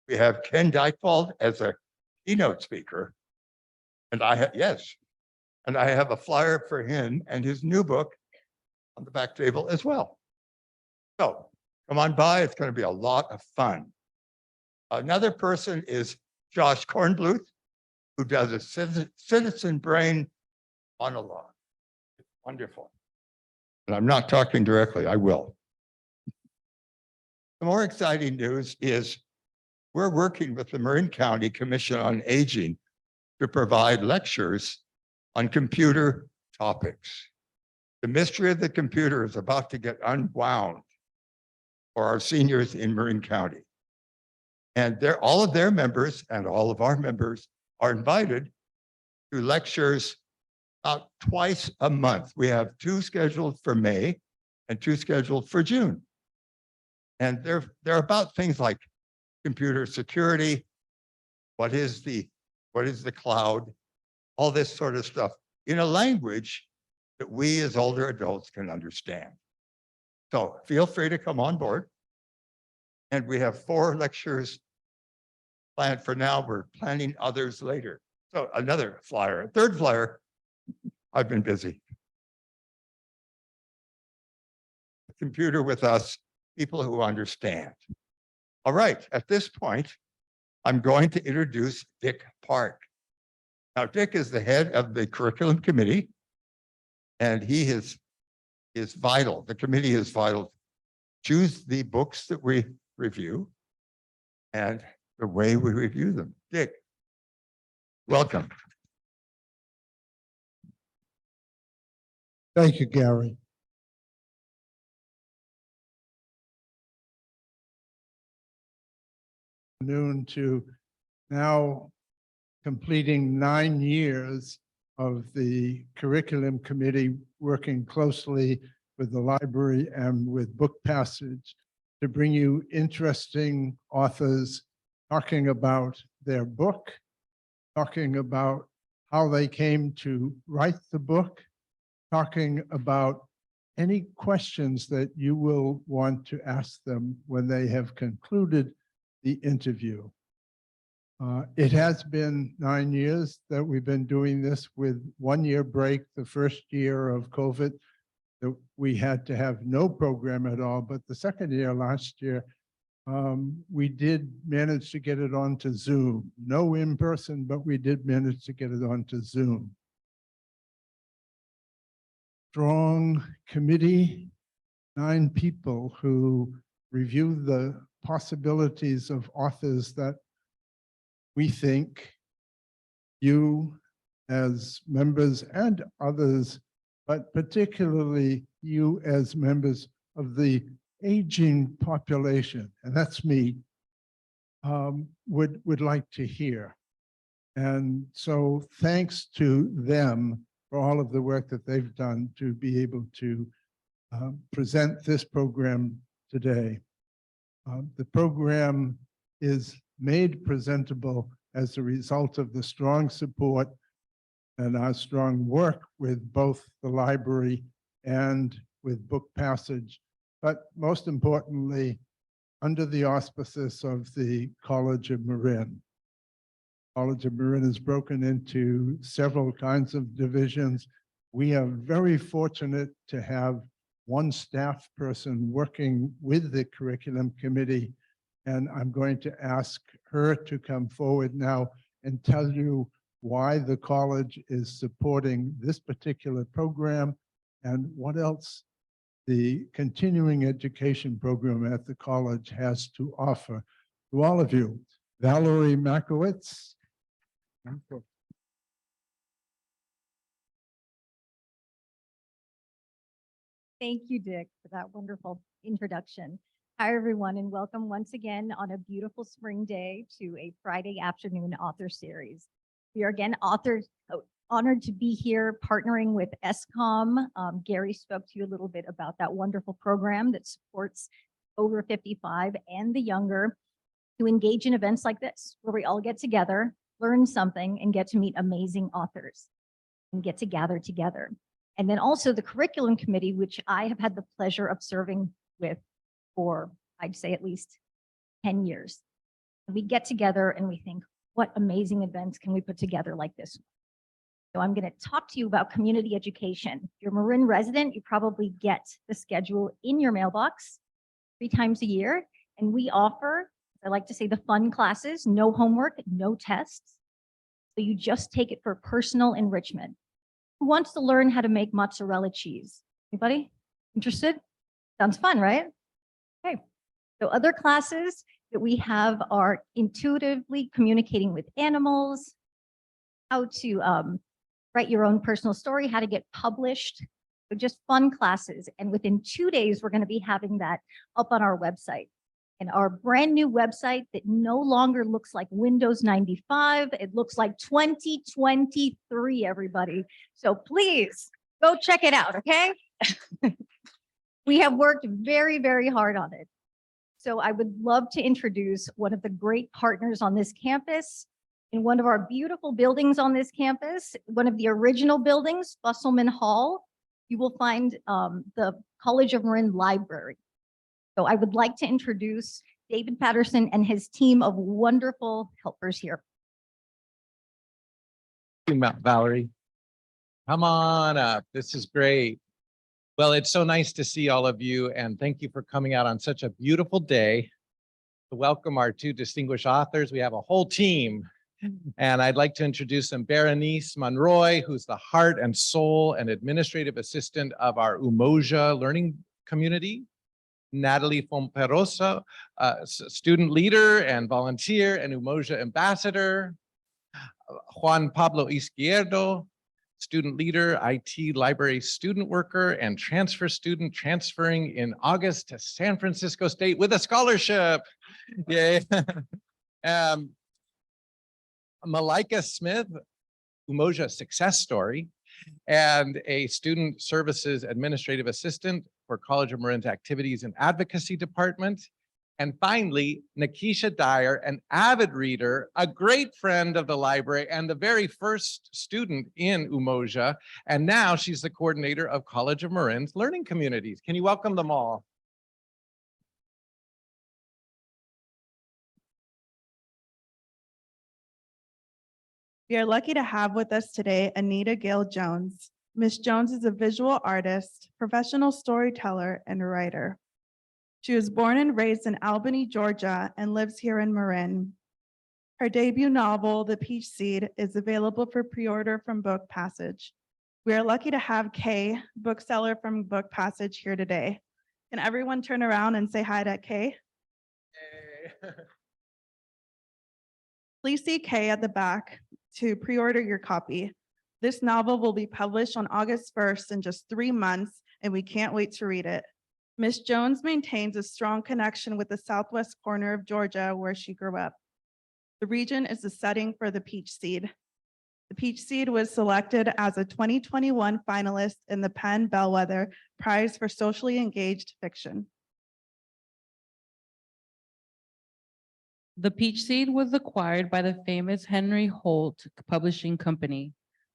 We have Ken Dykewald as a keynote speaker. And I have, yes, and I have a flyer for him and his new book on the back table as well. So come on by, it's going to be a lot of fun. Another person is Josh Kornbluth, who does a citizen brain monologue. It's wonderful. And I'm not talking directly, I will. The more exciting news is we're working with the Marin County Commission on Aging to provide lectures on computer topics. The mystery of the computer is about to get unwound for our seniors in Marin County. And all of their members and all of our members are invited to lectures about twice a month. We have 2 scheduled for May and 2 scheduled for June. And they're about things like computer security, what is the cloud, all this sort of stuff in a language that we as older adults can understand. So feel free to come on board. And we have 4 lectures planned for now. We're planning others later. So another flyer, a 3rd flyer. I've been busy. Computer with us, people who understand. All right, at this point, I'm going to introduce Dick Park. Now, Dick is the head of the curriculum committee, and he is vital. The committee is vital. Choose the books that we review and the way we review them. Dick, welcome. Thank you, Gary. Noon to now completing 9 years of the curriculum committee, working closely with the library and with Book Passage to bring you interesting authors talking about their book, talking about how they came to write the book, talking about any questions that you will want to ask them when they have concluded the interview. It has been 9 years that we've been doing this, with 1 year break, the first year of COVID, that we had to have no program at all. But the second year, last year, we did manage to get it onto Zoom. No in person, but we did manage to get it onto Zoom. Strong committee, 9 people who reviewed the possibilities of authors that we think you as members and others, but particularly you as members of the aging population, and that's me, would like to hear. And so thanks to them for all of the work that they've done to be able to present this program today. The program is made presentable as a result of the strong support and our strong work with both the library and with Book Passage, but most importantly, under the auspices of the College of Marin. College of Marin is broken into several kinds of divisions. We are very fortunate to have 1 staff person working with the curriculum committee, and I'm going to ask her to come forward now and tell you why the college is supporting this particular program and what else the continuing education program at the college has to offer to all of you. Valerie Makowitz. Thank you, Dick, for that wonderful introduction. Hi, everyone, and welcome once again on a beautiful spring day to a Friday afternoon author series. We are again honored to be here partnering with ESCOM. Gary spoke to you a little bit about that wonderful program that supports over 55 and the younger to engage in events like this, where we all get together, learn something, and get to meet amazing authors and get to gather together. And then also the curriculum committee, which I have had the pleasure of serving with for, I'd say, at least 10 years. We get together and we think, what amazing events can we put together like this? So I'm going to talk to you about community education. If you're a Marin resident, you probably get the schedule in your mailbox 3 times a year. And we offer, I like to say, the fun classes, no homework, no tests. So you just take it for personal enrichment. Who wants to learn how to make mozzarella cheese? Anybody interested? Sounds fun, right? Okay. So other classes that we have are intuitively communicating with animals, how to write your own personal story, how to get published. So just fun classes. And within 2 days, we're going to be having that up on our website. And our brand new website that no longer looks like Windows 95, it looks like 2023, everybody. So please go check it out, okay? We have worked very, very hard on it. So I would love to introduce one of the great partners on this campus in one of our beautiful buildings on this campus, one of the original buildings, Busselman Hall. You will find the College of Marin Library. So I would like to introduce David Patterson and his team of wonderful helpers here. Valerie, come on up. This is great. Well, it's so nice to see all of you, and thank you for coming out on such a beautiful day to welcome our 2 distinguished authors. We have a whole team, and I'd like to introduce them. Berenice Monroy, who's the heart and soul and administrative assistant of our Umoja learning community. Natalie Fomperosa, student leader and volunteer and Umoja ambassador. Juan Pablo Izquierdo, student leader, IT library student worker, and transfer student transferring in August to San Francisco State with a scholarship. Yay. Malika Smith, Umoja success story, and a student services administrative assistant for College of Marin's Activities and Advocacy Department. And finally, Nikisha Dyer, an avid reader, a great friend of the library, and the very first student in Umoja. And now she's the coordinator of College of Marin's learning communities. Can you welcome them all? We are lucky to have with us today Anita Gail Jones. Ms. Jones is a visual artist, professional storyteller, and writer. She was born and raised in Albany, Georgia, and lives here in Marin. Her debut novel, The Peach Seed, is available for pre-order from Book Passage. We are lucky to have Kay, bookseller from Book Passage, here today. Can everyone turn around and say hi to Kay? Yay. Please see Kay at the back to pre-order your copy. This novel will be published on August 1st in just 3 months, and we can't wait to read it. Ms. Jones maintains a strong connection with the southwest corner of Georgia where she grew up. The region is the setting for The Peach Seed. The Peach Seed was selected as a 2021 finalist in the PEN Bellwether Prize for Socially Engaged Fiction. The Peach Seed was acquired by the famous Henry Holt Publishing Company,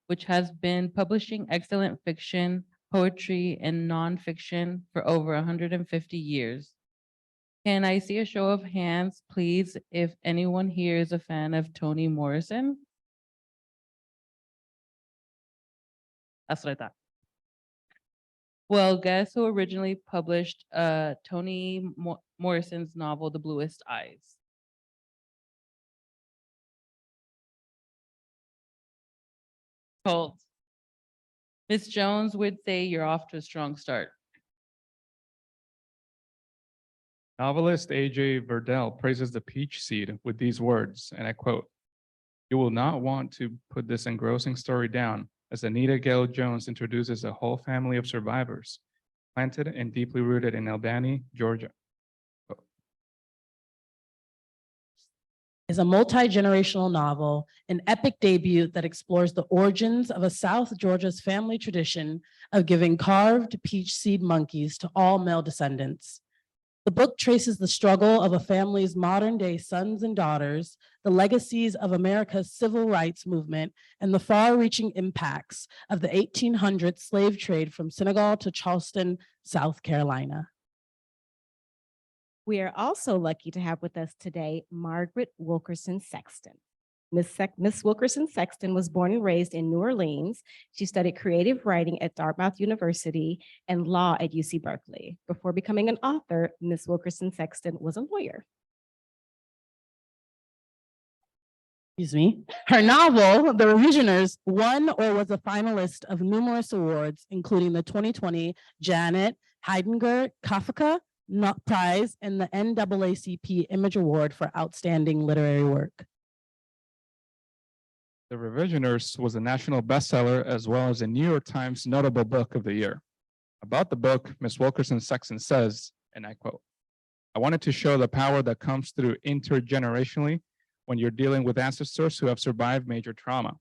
which has been publishing excellent fiction, poetry, and nonfiction for over 150 years. Can I see a show of hands, please, if anyone here is a fan of Toni Morrison? That's what I thought. Well, guess who originally published Toni Morrison's novel, The Bluest Eyes? Holt. Ms. Jones would say you're off to a strong start. Novelist A.J. Verdell praises The Peach Seed with these words, and I quote, "You will not want to put this engrossing story down as Anita Gail Jones introduces a whole family of survivors, planted and deeply rooted in Albany, Georgia." Is a multi-generational novel, an epic debut that explores the origins of a South Georgia's family tradition of giving carved peach seed monkeys to all male descendants. The book traces the struggle of a family's modern-day sons and daughters, the legacies of America's civil rights movement, and the far-reaching impacts of the 1800 slave trade from Senegal to Charleston, South Carolina. We are also lucky to have with us today Margaret Wilkerson Sexton. Miss Wilkerson Sexton was born and raised in New Orleans. She studied creative writing at Dartmouth University and law at UC Berkeley. Before becoming an author, Miss Wilkerson Sexton was a lawyer. Excuse me. Her novel, The Revisioners, won or was a finalist of numerous awards, including the 2020 Janet Heidinger Kafka Prize and the NAACP Image Award for Outstanding Literary Work. The Revisioners was a national bestseller as well as a New York Times notable book of the year. About the book, Ms. Wilkerson Sexton says, and I quote, "I wanted to show the power that comes through intergenerationally when you're dealing with ancestors who have survived major trauma.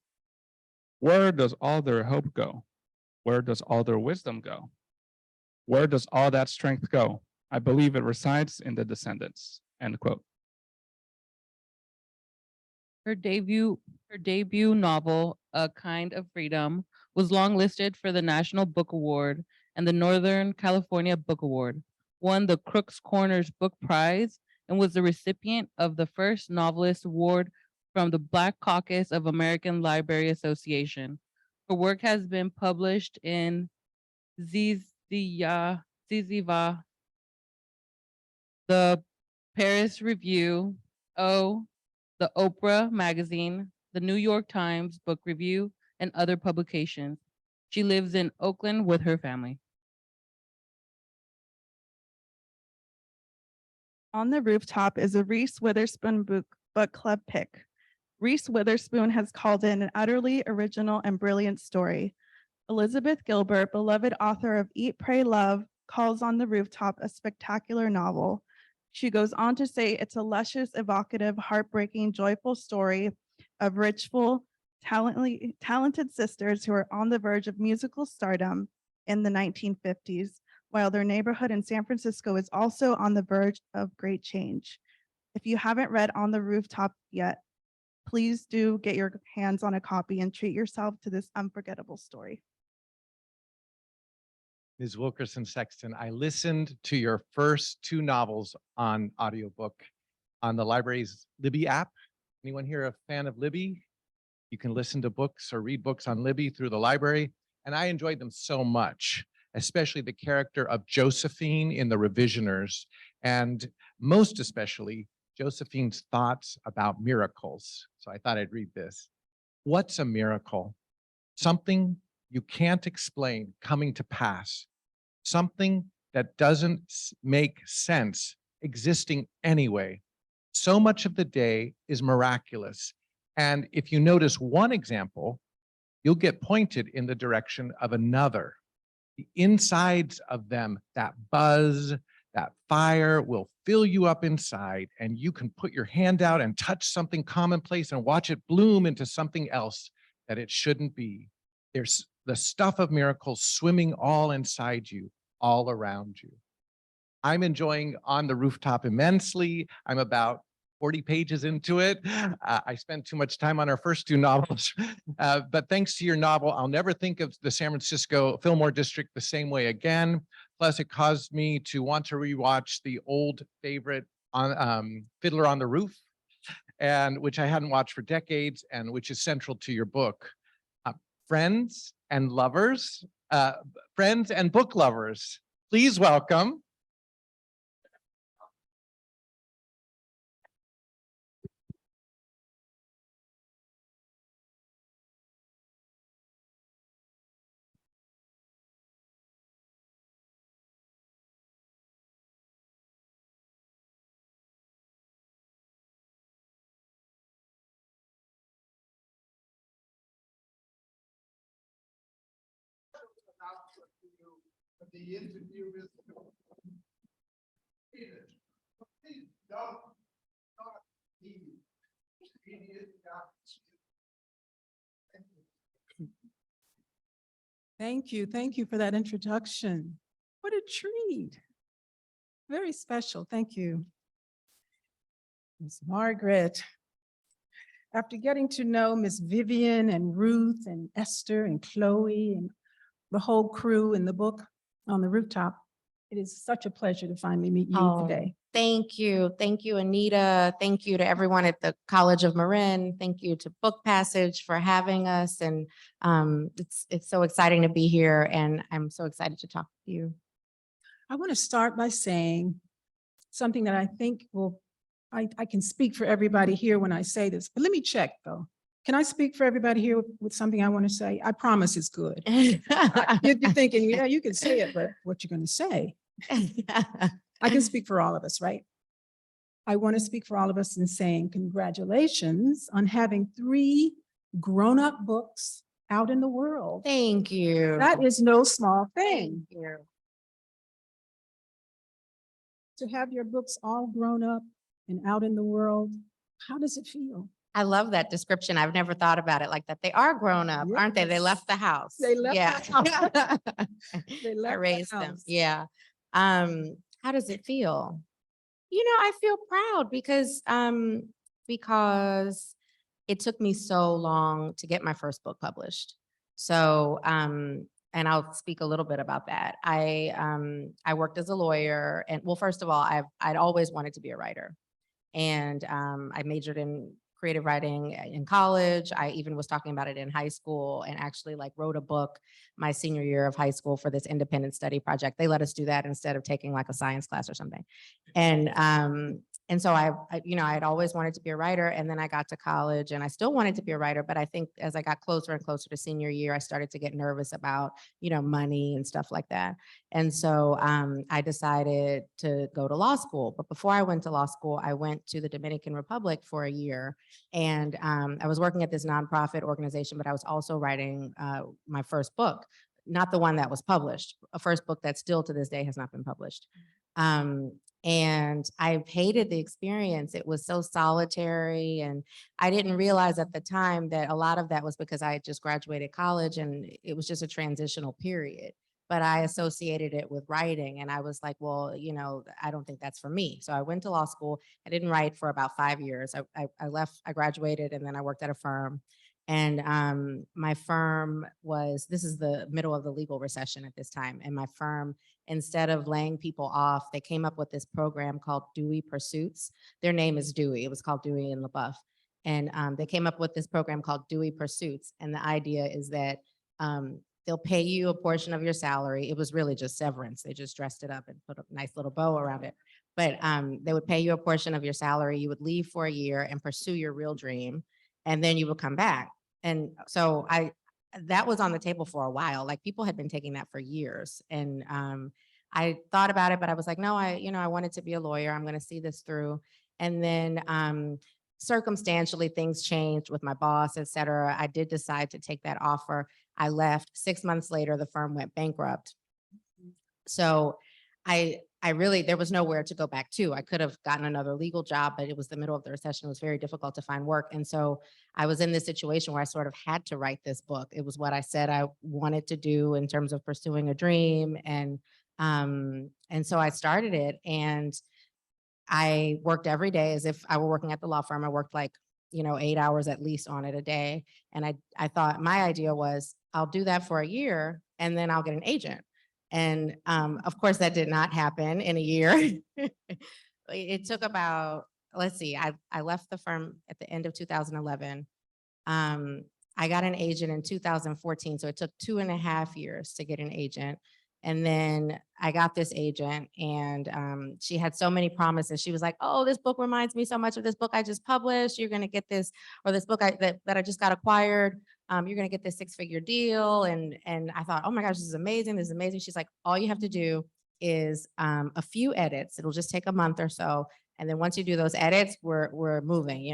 Where does all their hope go? Where does all their wisdom go? Where does all that strength go? I believe it resides in the descendants," end quote. Her debut novel, A Kind of Freedom, was longlisted for the National Book Award and the Northern California Book Award, won the Crook's Corners Book Prize, and was the recipient of the First Novelist Award from the Black Caucus of American Library Association. Her work has been published in ZIHZ-zih-vah, the Paris Review, the Oprah Magazine, the New York Times Book Review, and other publications. She lives in Oakland with her family. On the Rooftop is a Reese Witherspoon book club pick. Reese Witherspoon has called it an utterly original and brilliant story. Elizabeth Gilbert, beloved author of Eat, Pray, Love, calls On the Rooftop a spectacular novel. She goes on to say it's a luscious, evocative, heartbreaking, joyful story of richful, talented sisters who are on the verge of musical stardom in the 1950s, while their neighborhood in San Francisco is also on the verge of great change. If you haven't read On the Rooftop yet, please do get your hands on a copy and treat yourself to this unforgettable story. Ms. Wilkerson Sexton, I listened to your first two novels on audiobook on the library's Libby app. Anyone here a fan of Libby? You can listen to books or read books on Libby through the library, and I enjoyed them so much, especially the character of Josephine in The Revisioners, and most especially Josephine's thoughts about miracles. So I thought I'd read this. What's a miracle? Something you can't explain coming to pass. Something that doesn't make sense existing anyway. So much of the day is miraculous. And if you notice one example, you'll get pointed in the direction of another. The insides of them, that buzz, that fire will fill you up inside, and you can put your hand out and touch something commonplace and watch it bloom into something else that it shouldn't be. There's the stuff of miracles swimming all inside you, all around you. I'm enjoying On the Rooftop immensely. I'm about 40 pages into it. I spent too much time on our first two novels, but thanks to your novel, I'll never think of the San Francisco Fillmore District the same way again. Plus, it caused me to want to rewatch the old favorite on Fiddler on the Roof, and which I hadn't watched for decades, and which is central to your book. Friends and lovers, friends and book lovers, please welcome The interview is please don't Thank you. Thank you for that introduction. What a treat. Very special. Thank you. Miss Margaret. After getting to know Miss Vivian and Ruth and Esther and Chloe and the whole crew in the book On the Rooftop, it is such a pleasure to finally meet you today. Thank you. Thank you, Anita. Thank you to everyone at the College of Marin. Thank you to Book Passage for having us. And it's so exciting to be here, and I'm so excited to talk to you. I want to start by saying something that I think I can speak for everybody here when I say this, but let me check though. Can I speak for everybody here with something I want to say? I promise it's good. You're thinking, yeah, you can say it, but what you're going to say? I can speak for all of us, right? I want to speak for all of us in saying congratulations on having 3 grown-up books out in the world. Thank you. That is no small thing. Thank you. To have your books all grown up and out in the world, how does it feel? I love that description. I've never thought about it like that. They are grown up, aren't they? They Yes. left the house. They left Yeah. the house. They I left the raised them. house. Yeah. How does it feel? You know, I feel proud because it took me so long to get my first book published. So, and I'll speak a little bit about that. I worked as a lawyer, and well, first of all, I'd always wanted to be a writer, and I majored in creative writing in college. I even was talking about it in high school, and actually like wrote a book my senior year of high school for this independent study project. They let us do that instead of taking like a science class or something. And so I'd always wanted to be a writer, and then I got to college and I still wanted to be a writer, but I think as I got closer and closer to senior year, I started to get nervous about, money and stuff like that. And so I decided to go to law school. But before I went to law school, I went to the Dominican Republic for a year. And I was working at this nonprofit organization, but I was also writing my first book, not the one that was published, a first book that still to this day has not been published. And I hated the experience. It was so solitary. And I didn't realize at the time that a lot of that was because I had just graduated college and it was just a transitional period. But I associated it with writing. And I was like, well, I don't think that's for me. So I went to law school. I didn't write for about 5 years. I left, I graduated, and then I worked at a firm. And my firm this is the middle of the legal recession at this time. And my firm, instead of laying people off, they came up with this program called Dewey Pursuits. Their name is Dewey. It was called Dewey and LaBeouf. And they came up with this program called Dewey Pursuits. And the idea is that they'll pay you a portion of your salary. It was really just severance. They just dressed it up and put a nice little bow around it. But they would pay you a portion of your salary. You would leave for a year and pursue your real dream. And then you would come back. And so that was on the table for a while. Like people had been taking that for years. And I thought about it, but I was like, no, I wanted to be a lawyer. I'm going to see this through. And then circumstantially, things changed with my boss, et cetera. I did decide to take that offer. I left. 6 months later, the firm went bankrupt. So there was nowhere to go back to. I could have gotten another legal job, but it was the middle of the recession. It was very difficult to find work. And so I was in this situation where I sort of had to write this book. It was what I said I wanted to do in terms of pursuing a dream. And so I started it, and I worked every day as if I were working at the law firm. I worked 8 hours at least on it a day. And I thought my idea was I'll do that for a year and then I'll get an agent. And of course, that did not happen in a year. It took about, I left the firm at the end of 2011. I got an agent in 2014. So it took 2.5 years to get an agent. And then I got this agent, and she had so many promises. She was like, oh, this book reminds me so much of this book I just published. You're going to get this, or this book that I just got acquired. You're going to get this 6-figure deal. And I thought, oh my gosh, this is amazing. This is amazing. She's like, all you have to do is a few edits. It'll just take a month or so. And then once you do those edits, we're moving,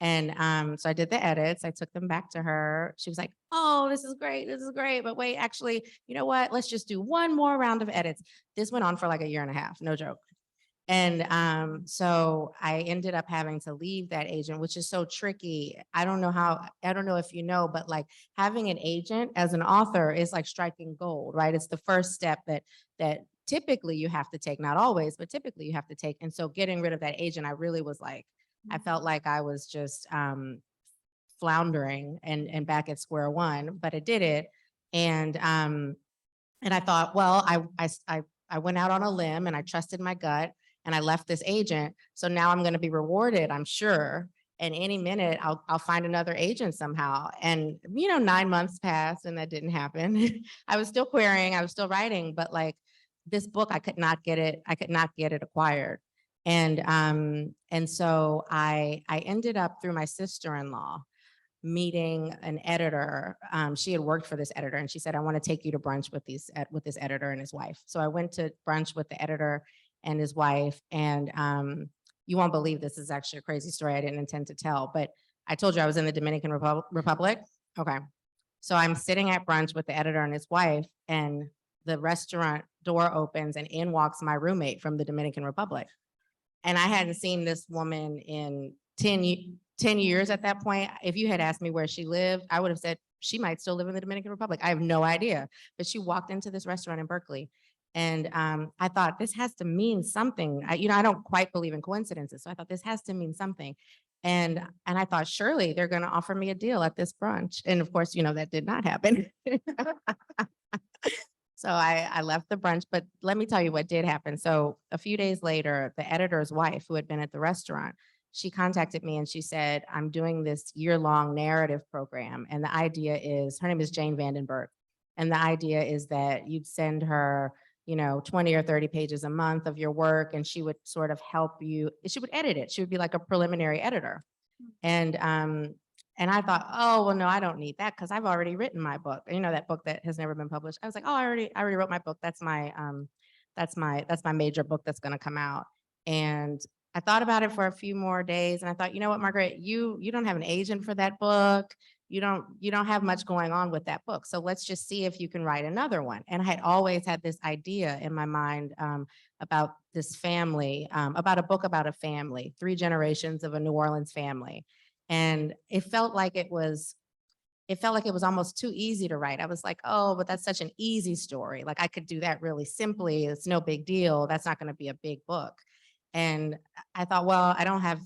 And so I did the edits. I took them back to her. She was like, oh, this is great. This is great. But wait, actually, you know what? Let's just do one more round of edits. This went on for like 1.5 years, no joke. And so I ended up having to leave that agent, which is so tricky. I don't know if you know, but like having an agent as an author is like striking gold, right? It's the first step that typically you have to take, not always, but typically you have to take. And so getting rid of that agent, I really was like, I felt like I was just floundering and back at square one, but I did it. And I thought, well, I went out on a limb and I trusted my gut. and I left this agent. So now I'm going to be rewarded, I'm sure. And any minute I'll find another agent somehow. And, 9 months passed and that didn't happen. I was still querying, I was still writing, but like this book, I could not get it acquired. And so I ended up through my sister-in-law meeting an editor. She had worked for this editor and she said, I want to take you to brunch with this editor and his wife. So I went to brunch with the editor and his wife, and you won't believe this is actually a crazy story I didn't intend to tell, but I told you I was in the Dominican Republic. Okay. So I'm sitting at brunch with the editor and his wife, and the restaurant door opens and in walks my roommate from the Dominican Republic. And I hadn't seen this woman in 10 years at that point. If you had asked me where she lived, I would have said she might still live in the Dominican Republic. I have no idea. But she walked into this restaurant in Berkeley. And I thought this has to mean something. I don't quite believe in coincidences. So I thought this has to mean something. And I thought, surely they're going to offer me a deal at this brunch. And of course, that did not happen. So I left the brunch, but let me tell you what did happen. So a few days later, the editor's wife, who had been at the restaurant, she contacted me and she said, I'm doing this year-long narrative program. And the idea is, her name is Jane Vandenberg. And the idea is that you'd send her 20 or 30 pages a month of your work, and she would sort of help you. She would edit it. She would be like a preliminary editor. And I thought, oh, well, no, I don't need that because I've already written my book. That book that has never been published. I was like, oh, I already wrote my book. That's my major book that's going to come out. And I thought about it for a few more days, and I thought, you know what, Margaret, you don't have an agent for that book. You don't have much going on with that book. So let's just see if you can write another one. And I had always had this idea in my mind about this family, about a book about a family, 3 generations of a New Orleans family. And it felt like it was almost too easy to write. I was like, oh, but that's such an easy story. Like I could do that really simply. It's no big deal. That's not going to be a big book. And I thought, well, I don't have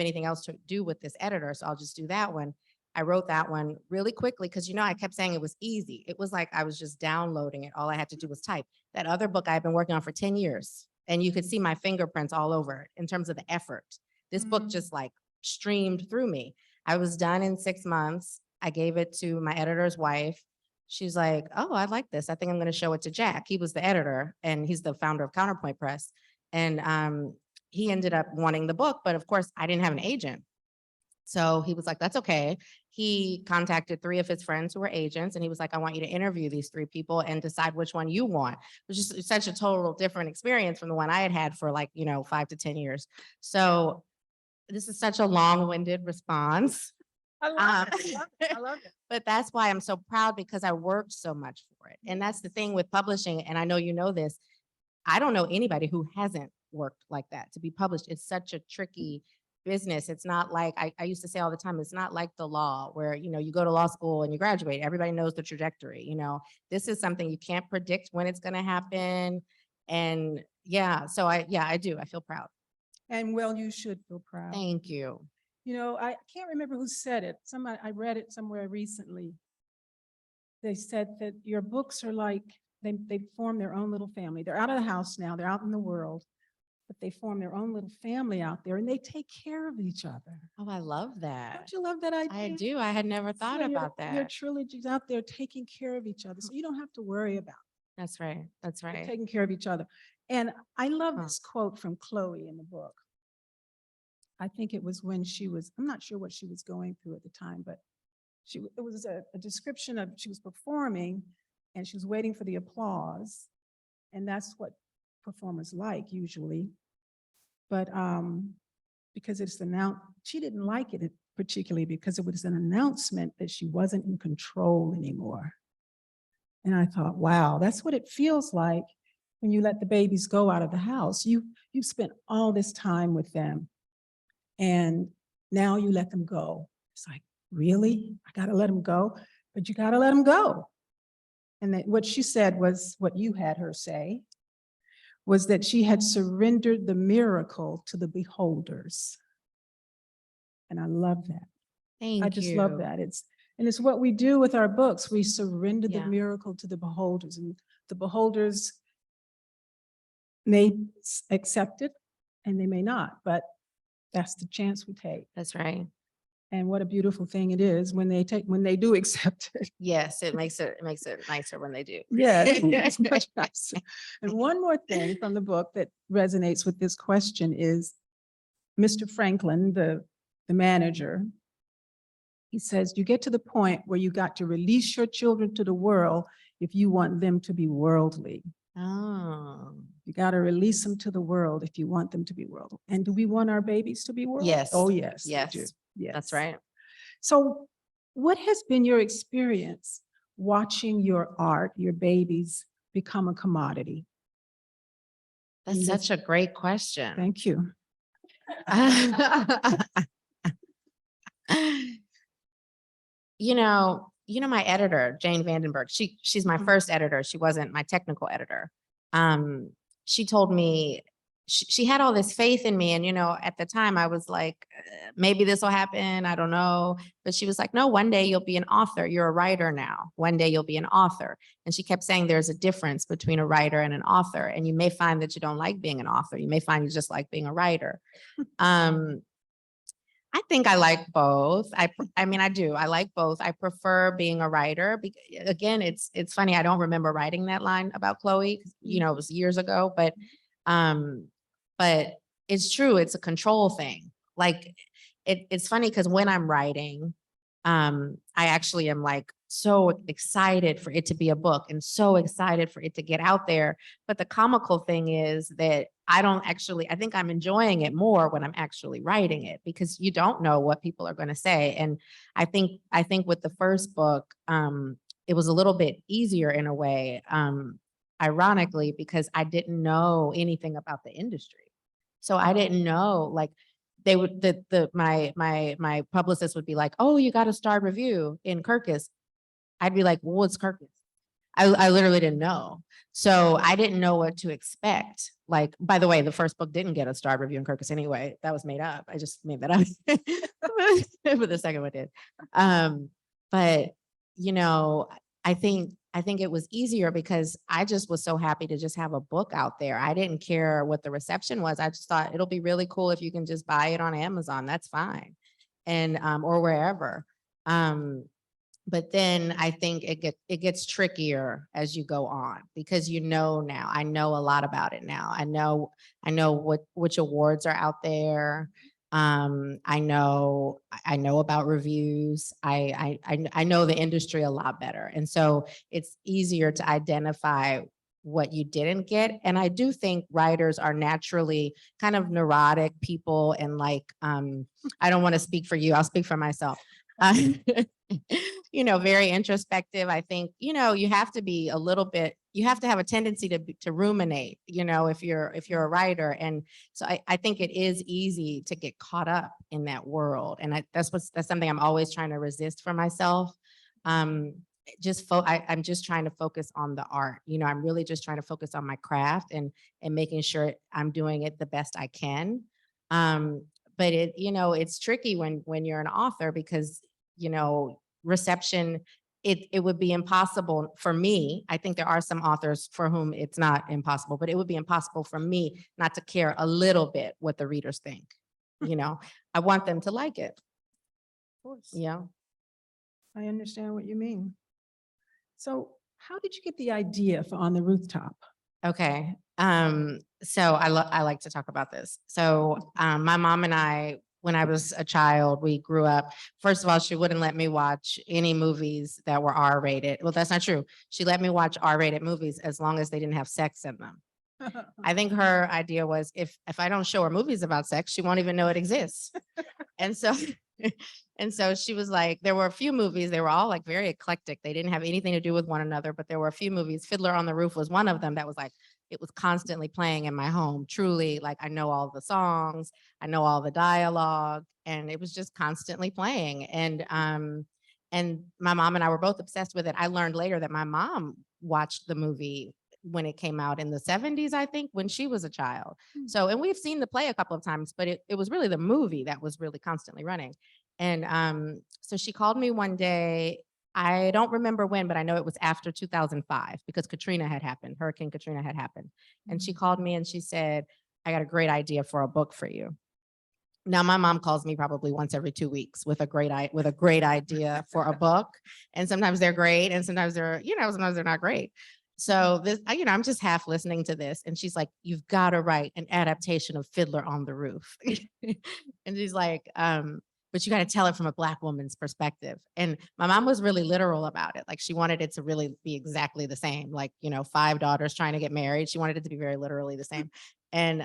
anything else to do with this editor, so I'll just do that one. I wrote that one really quickly because, I kept saying it was easy. It was like I was just downloading it. All I had to do was type. That other book I've been working on for 10 years, and you could see my fingerprints all over it in terms of the effort. This book just like streamed through me. I was done in 6 months. I gave it to my editor's wife. She's like, oh, I like this. I think I'm going to show it to Jack. He was the editor, and he's the founder of Counterpoint Press. And he ended up wanting the book, but of course I didn't have an agent. So he was like, that's okay. He contacted 3 of his friends who were agents, and he was like, I want you to interview these 3 people and decide which one you want, which is such a total different experience from the one I had for 5 to 10 years. So this is such a long-winded response. I love it. I love it. But that's why I'm so proud, because I worked so much for it. And that's the thing with publishing. And I know you know this. I don't know anybody who hasn't worked like that to be published. It's such a tricky business. It's not like, I used to say all the time, it's not like the law where, you go to law school and you graduate, everybody knows the trajectory. This is something you can't predict when it's going to happen. And so I do. I feel proud. And well, you should feel proud. Thank you. I can't remember who said it. I read it somewhere recently. They said that your books are like, they form their own little family. They're out of the house now, they're out in the world, but they form their own little family out there, and they take care of each other. Oh, I love that. Don't you love that idea? I do. I had never thought about that. Your trilogy's out there taking care of each other, so you don't have to worry about it. That's right. That's They're right. taking care of each other. And I love this quote from Chloe in the book. I think it was when I'm not sure what she was going through at the time, but it was a description of, she was performing and she was waiting for the applause. And that's what performers like usually. But because it's announced, she didn't like it particularly because it was an announcement that she wasn't in control anymore. And I thought, wow, that's what it feels like when you let the babies go out of the house. You've spent all this time with them, and now you let them go. It's like, really? I gotta let them go? But you gotta let them go. And that what she said was what you had her say, was that she had surrendered the miracle to the beholders. And I love that. Thank you. I just love that. It's what we do with our books. We surrender the miracle to the beholders, and the beholders may accept it and they may not, but that's the chance we take. That's right. And what a beautiful thing it is when they do accept it. Yes, it makes it nicer when they do. Yes, it's much nicer. And one more thing from the book that resonates with this question is Mr. Franklin, the manager. He says, you get to the point where you got to release your children to the world if you want them to be worldly. Oh, You got to release them to the world if you want them to be worldly. And do we want our babies to be worldly? Yes. Oh, yes. we yes, do. Yes. that's right. So what has been your experience watching your art, your babies become a commodity? That's Yes. such a great question. Thank you. You know, my editor, Jane Vandenberg, she's my first editor. She wasn't my technical editor. She told me she had all this faith in me. And, at the time I was like, maybe this will happen. I don't know. But she was like, no, one day you'll be an author. You're a writer now. One day you'll be an author. And she kept saying there's a difference between a writer and an author. And you may find that you don't like being an author. You may find you just like being a writer. I think I like both. I mean, I do. I like both. I prefer being a writer. Again, it's funny. I don't remember writing that line about Chloe. It was years ago, but it's true. It's a control thing. Like it's funny because when I'm writing, I actually am like so excited for it to be a book and so excited for it to get out there. But the comical thing is that I think I'm enjoying it more when I'm actually writing it because you don't know what people are going to say. And I think with the first book, it was a little bit easier in a way, ironically, because I didn't know anything about the industry. So I didn't know, like, they would, my publicist would be like, oh, you got a starred review in Kirkus. I'd be like, well, what's Kirkus? I literally didn't know. So I didn't know what to expect. Like, by the way, the first book didn't get a starred review in Kirkus anyway. That was made up. I just made that up. But the second one did. But, I think it was easier because I just was so happy to just have a book out there. I didn't care what the reception was. I just thought it'll be really cool if you can just buy it on Amazon. That's fine. And, or wherever. But then I think it gets trickier as you go on because now I know a lot about it now. I know which awards are out there. I know about reviews. I know the industry a lot better. And so it's easier to identify what you didn't get. And I do think writers are naturally kind of neurotic people. And like, I don't want to speak for you. I'll speak for myself. Very introspective. I think, you have to be you have to have a tendency to ruminate, if you're a writer. And so I think it is easy to get caught up in that world. And that's something I'm always trying to resist for myself. I'm just trying to focus on the art. I'm really just trying to focus on my craft and making sure I'm doing it the best I can. But it's tricky when you're an author because, reception, it would be impossible for me. I think there are some authors for whom it's not impossible, but it would be impossible for me not to care a little bit what the readers think. I want them to like it. Of course. Yeah. I understand what you mean. So how did you get the idea for On the Rooftop? Okay. So I like to talk about this. So my mom and I, when I was a child, we grew up. First of all, she wouldn't let me watch any movies that were R-rated. Well, that's not true. She let me watch R-rated movies as long as they didn't have sex in them. I think her idea was if I don't show her movies about sex, she won't even know it exists. And so she was like, there were a few movies, they were all like very eclectic. They didn't have anything to do with one another, but there were a few movies. Fiddler on the Roof was one of them that was like, it was constantly playing in my home. Truly, like I know all the songs, I know all the dialogue, and it was just constantly playing. And my mom and I were both obsessed with it. I learned later that my mom watched the movie when it came out in the 70s, I think, when she was a child. So, and we've seen the play a couple of times, but it was really the movie that was really constantly running. And so she called me one day. I don't remember when, but I know it was after 2005 because Hurricane Katrina had happened. And she called me and she said, I got a great idea for a book for you. Now, my mom calls me probably once every 2 weeks with a great idea for a book. And sometimes they're great and sometimes sometimes they're not great. So this, I'm just half listening to this. And she's like, you've got to write an adaptation of Fiddler on the Roof. And she's like, but you got to tell it from a Black woman's perspective. And my mom was really literal about it. Like she wanted it to really be exactly the same, like, 5 daughters trying to get married. She wanted it to be very literally the same. And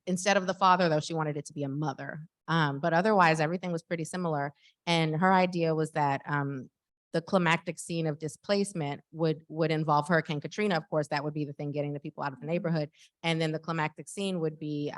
instead of the father, though, she wanted it to be a mother. But otherwise, everything was pretty similar. And her idea was that the climactic scene of displacement would involve Hurricane Katrina. Of course, that would be the thing getting the people out of the neighborhood. And then the climactic scene would be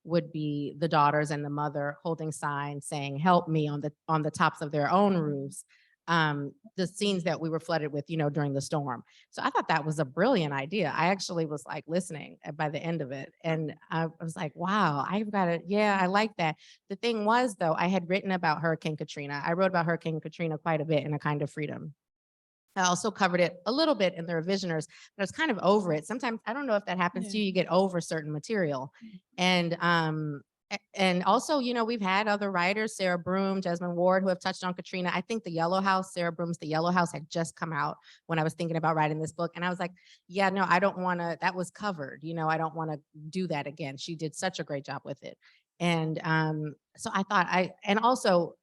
the daughters and the mother holding signs saying, help me on the tops of their own roofs. The scenes that we were flooded with, during the storm. So I thought that was a brilliant idea. I actually was like listening by the end of it. And I was like, wow, I've got it. Yeah, I like that. The thing was, though, I had written about Hurricane Katrina. I wrote about Hurricane Katrina quite a bit in A Kind of Freedom. I also covered it a little bit in the revisioners, but I was kind of over it. Sometimes, I don't know if that happens to you, you get over certain material. And also, we've had other writers, Sarah Broom, Jesmyn Ward, who have touched on Katrina. I think The Yellow House, Sarah Broom's The Yellow House had just come out when I was thinking about writing this book. And I was like, yeah, no, I don't want to, that was covered. I don't want to do that again. She did such a great job with it. And so I thought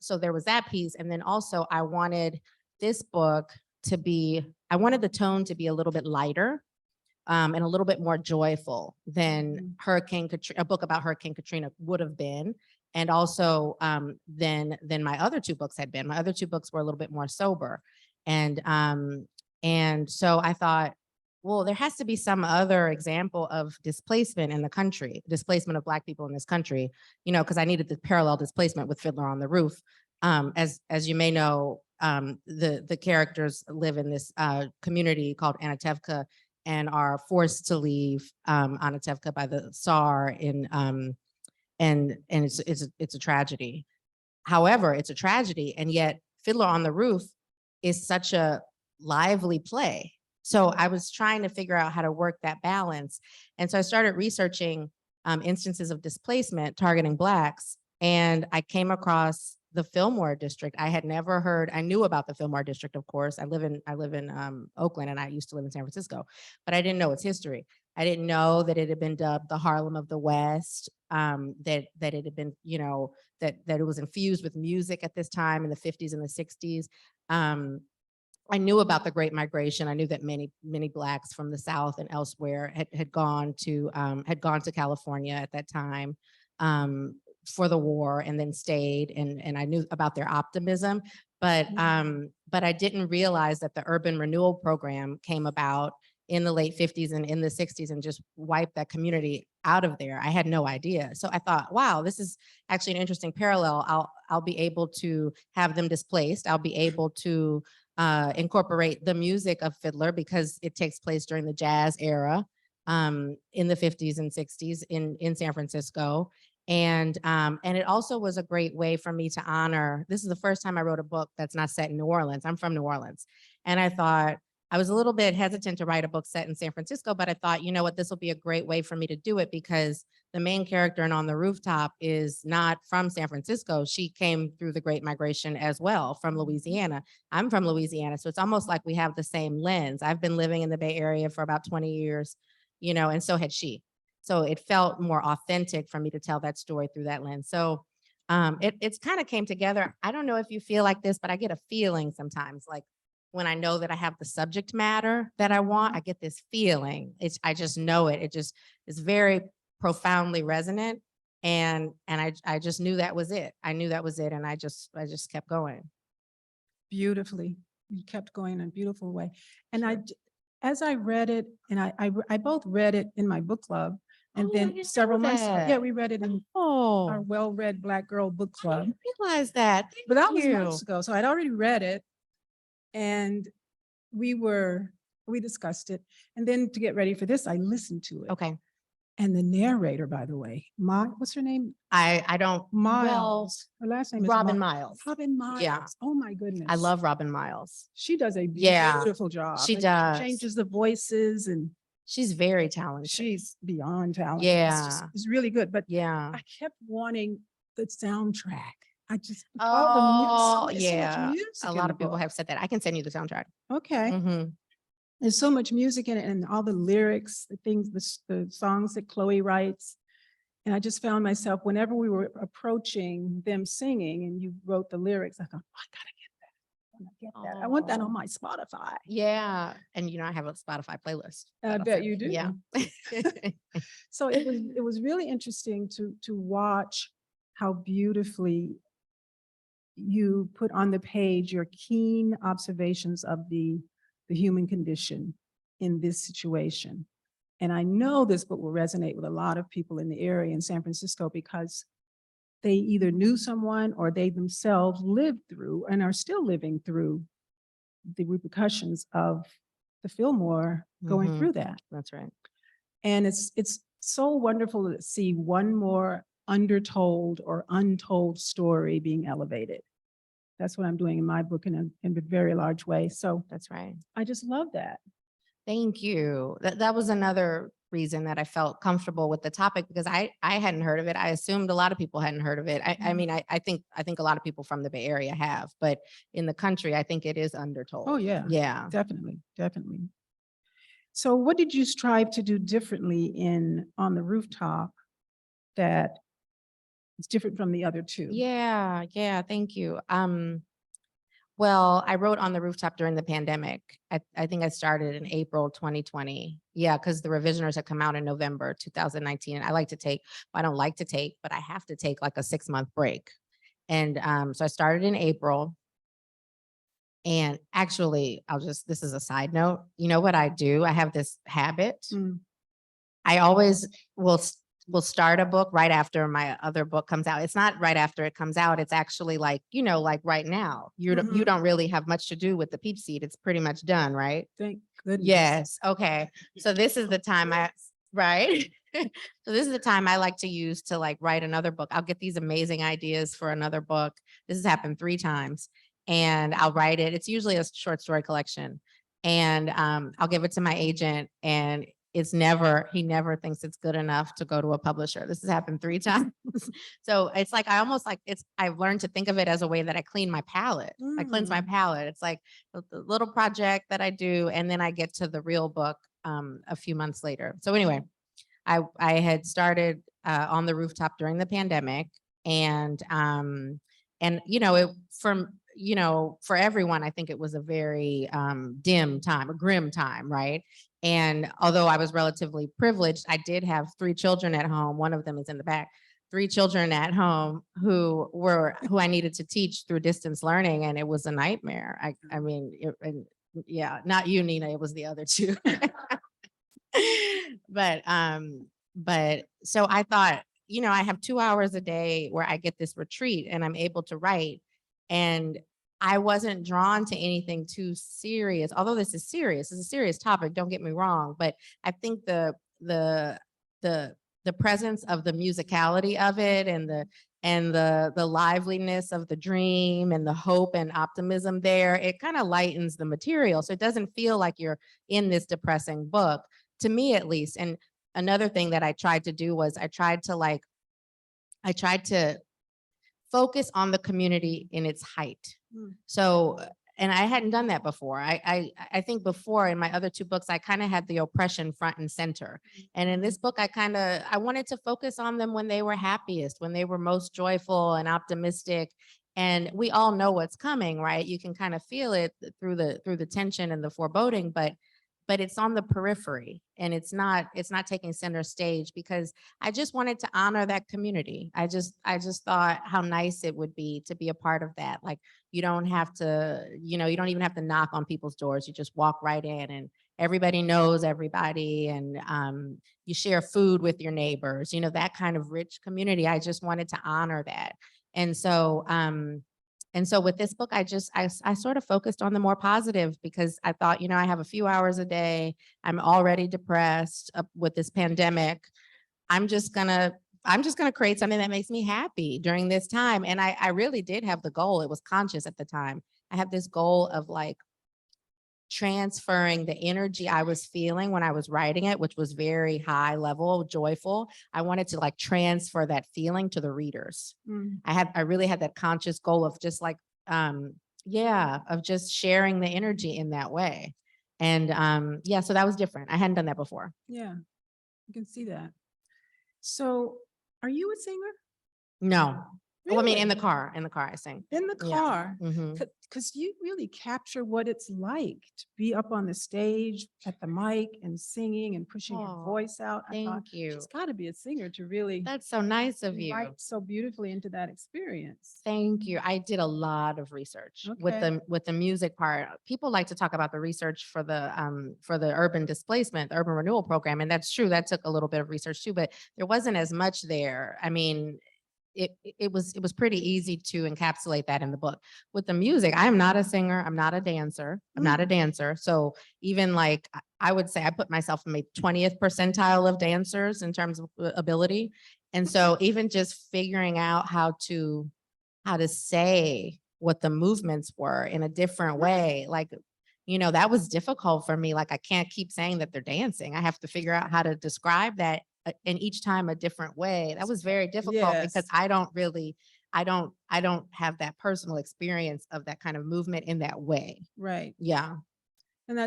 so there was that piece. And then also I wanted this book I wanted the tone to be a little bit lighter. And a little bit more joyful than a book about Hurricane Katrina would have been. And also than my other 2 books had been. My other 2 books were a little bit more sober. And so I thought, well, there has to be some other example of displacement in the country, displacement of Black people in this country, because I needed the parallel displacement with Fiddler on the Roof. As you may know, the characters live in this community called Anatevka, and are forced to leave Anatevka by the Tsar and it's a tragedy. However, it's a tragedy, and yet Fiddler on the Roof is such a lively play. So I was trying to figure out how to work that balance. And so I started researching instances of displacement targeting Blacks, and I came across the Fillmore district. I had never heard, I knew about the Fillmore district, of course. I live in Oakland, and I used to live in San Francisco, but I didn't know its history. I didn't know that it had been dubbed the Harlem of the West, that it had been, that it was infused with music at this time in the 50s and the 60s. I knew about the Great Migration. I knew that many Blacks from the South and elsewhere had gone to California at that time. For the war, and then stayed, and I knew about their optimism, but I didn't realize that the urban renewal program came about in the late 50s and in the 60s and just wiped that community out of there. I had no idea. So I thought, wow, this is actually an interesting parallel. I'll be able to have them displaced. I'll be able to incorporate the music of Fiddler because it takes place during the jazz era in the 50s and 60s in San Francisco. And it also was a great way for me to honor, this is the first time I wrote a book that's not set in New Orleans. I'm from New Orleans. And I thought, I was a little bit hesitant to write a book set in San Francisco, but I thought, you know what, this will be a great way for me to do it because the main character in On the Rooftop is not from San Francisco. She came through the Great Migration as well from Louisiana. I'm from Louisiana. So it's almost like we have the same lens. I've been living in the Bay Area for about 20 years, and so had she. So it felt more authentic for me to tell that story through that lens. So it's kind of came together. I don't know if you feel like this, but I get a feeling sometimes, like when I know that I have the subject matter that I want, I get this feeling. I just know it. It just is very profoundly resonant. And I just knew that was it. I knew that was it. And I just kept going. Beautifully. You kept going in a beautiful way. And as I read it, and I both read it in my book club, and then several months ago, yeah, we read it in our well-read Black Girl Book Club. I didn't realize that. But that was months ago, so I'd already read it, and we discussed it. And then to get ready for this, I listened to it. Okay. And the narrator, by the way, what's her name? I don't. Miles. Her last name is Robin Miles. Robin Miles. Yeah. Oh my goodness. I love Robin Miles. She does a Yeah, beautiful job. she Like, does. Changes the voices and She's very talented. She's beyond talented. Yeah. It's really good, but Yeah. I kept wanting the soundtrack. I just, Oh, all the music, so much yeah. music A in lot the of people book. have said that. I can send you the soundtrack. Okay. Mhm. There's so much music in it and all the lyrics, the things, the songs that Chloe writes. And I just found myself, whenever we were approaching them singing and you wrote the lyrics, I thought, oh, I gotta get that. I wanna get that. I want that on my Spotify. Yeah. And I have a Spotify playlist. I that'll bet fit. you do. Yeah. So it was really interesting to watch how beautifully you put on the page your keen observations of the human condition in this situation. And I know this book will resonate with a lot of people in the area in San Francisco because they either knew someone or they themselves lived through and are still living through the repercussions of the Fillmore going Mhm. through that. That's right. And it's so wonderful to see one more undertold or untold story being elevated. That's what I'm doing in my book in a very large way. So That's right. I just love that. Thank you. That was another reason that I felt comfortable with the topic because I hadn't heard of it. I assumed a lot of people hadn't heard of it. I mean, I think a lot of people from the Bay Area have, but in the country, I think it is undertold. Oh, yeah. Yeah. Definitely, definitely. So what did you strive to do differently in On the Rooftop that is different from the other two? Yeah. Thank you. Well, I wrote On the Rooftop during the pandemic. I think I started in April 2020. Yeah, because the revisioners had come out in November 2019. I don't like to take, but I have to take like a 6-month break. And so I started in April. And actually, this is a side note. You know what I do? I have this habit. Mm. I always will start a book right after my other book comes out. It's not right after it comes out. It's actually like, like right now. You don't really have much to do with the peach seed. It's pretty much done, right? Thank goodness. Yes. Okay. So this is the time right? So this is the time I like to use to like write another book. I'll get these amazing ideas for another book. This has happened 3 times and I'll write it. It's usually a short story collection and I'll give it to my agent and he never thinks it's good enough to go to a publisher. This has happened 3 times. So it's like, I've learned to think of it as a way that I clean my palette. I cleanse my palette. It's like the little project that I do. And then I get to the real book a few months later. So anyway, I had started On the Rooftop during the pandemic and for everyone, I think it was a very dim time, a grim time, right? And although I was relatively privileged, I did have 3 children at home. One of them is in the back. 3 children at home who I needed to teach through distance learning, and it was a nightmare. I mean, not you, Nina. It was the other 2. But so I thought, I have 2 hours a day where I get this retreat, and I'm able to write, and I wasn't drawn to anything too serious, although this is serious. It's a serious topic, don't get me wrong, but I think the presence of the musicality of it and the liveliness of the dream and the hope and optimism there, it kind of lightens the material. So it doesn't feel like you're in this depressing book, to me at least. And another thing that I tried to do was I tried to focus on the community in its height. So, and I hadn't done that before. I think before in my other 2 books, I kind of had the oppression front and center. And in this book, I wanted to focus on them when they were happiest, when they were most joyful and optimistic. And we all know what's coming, right? You can kind of feel it through the tension and the foreboding, but it's on the periphery and it's not taking center stage because I just wanted to honor that community. I just thought how nice it would be to be a part of that. Like you don't have to, you don't even have to knock on people's doors. You just walk right in and everybody knows everybody and you share food with your neighbors, that kind of rich community. I just wanted to honor that. And so with this book, I sort of focused on the more positive because I thought, I have a few hours a day. I'm already depressed with this pandemic. I'm just gonna create something that makes me happy during this time. And I really did have the goal. It was conscious at the time. I had this goal of like transferring the energy I was feeling when I was writing it, which was very high level, joyful. I wanted to like transfer that feeling to the readers. Mm. I really had that conscious goal of just like, of just sharing the energy in that way. And yeah, so that was different. I hadn't done that before. Yeah, you can see that. So are you a singer? No. Well, I mean, in the Really? car, I sing. In the Yeah. car? Mhm. Because you really capture what it's like to be up on the stage at the mic and singing and pushing your Oh, voice out. I thought, Thank you. she's got to be a singer to really That's so nice of you. write so beautifully into that experience. Thank you. I did a lot of research with Okay. the music part. People like to talk about the research for the urban displacement, the urban renewal program, and that's true. That took a little bit of research too, but there wasn't as much there. I mean, it was pretty easy to encapsulate that in the book. With the music, I am not a singer. I'm not a dancer. I'm not a dancer. So even like I would say I put myself in my 20th percentile of dancers in terms of ability. And so even just figuring out how to say what the movements were in a different way, like, you know, that was difficult for me. Like I can't keep saying that they're dancing. I have to figure out how to describe that and each time a different way. That was very difficult because Yes. I don't have that personal experience of that kind of movement in that way. Right. Yeah. And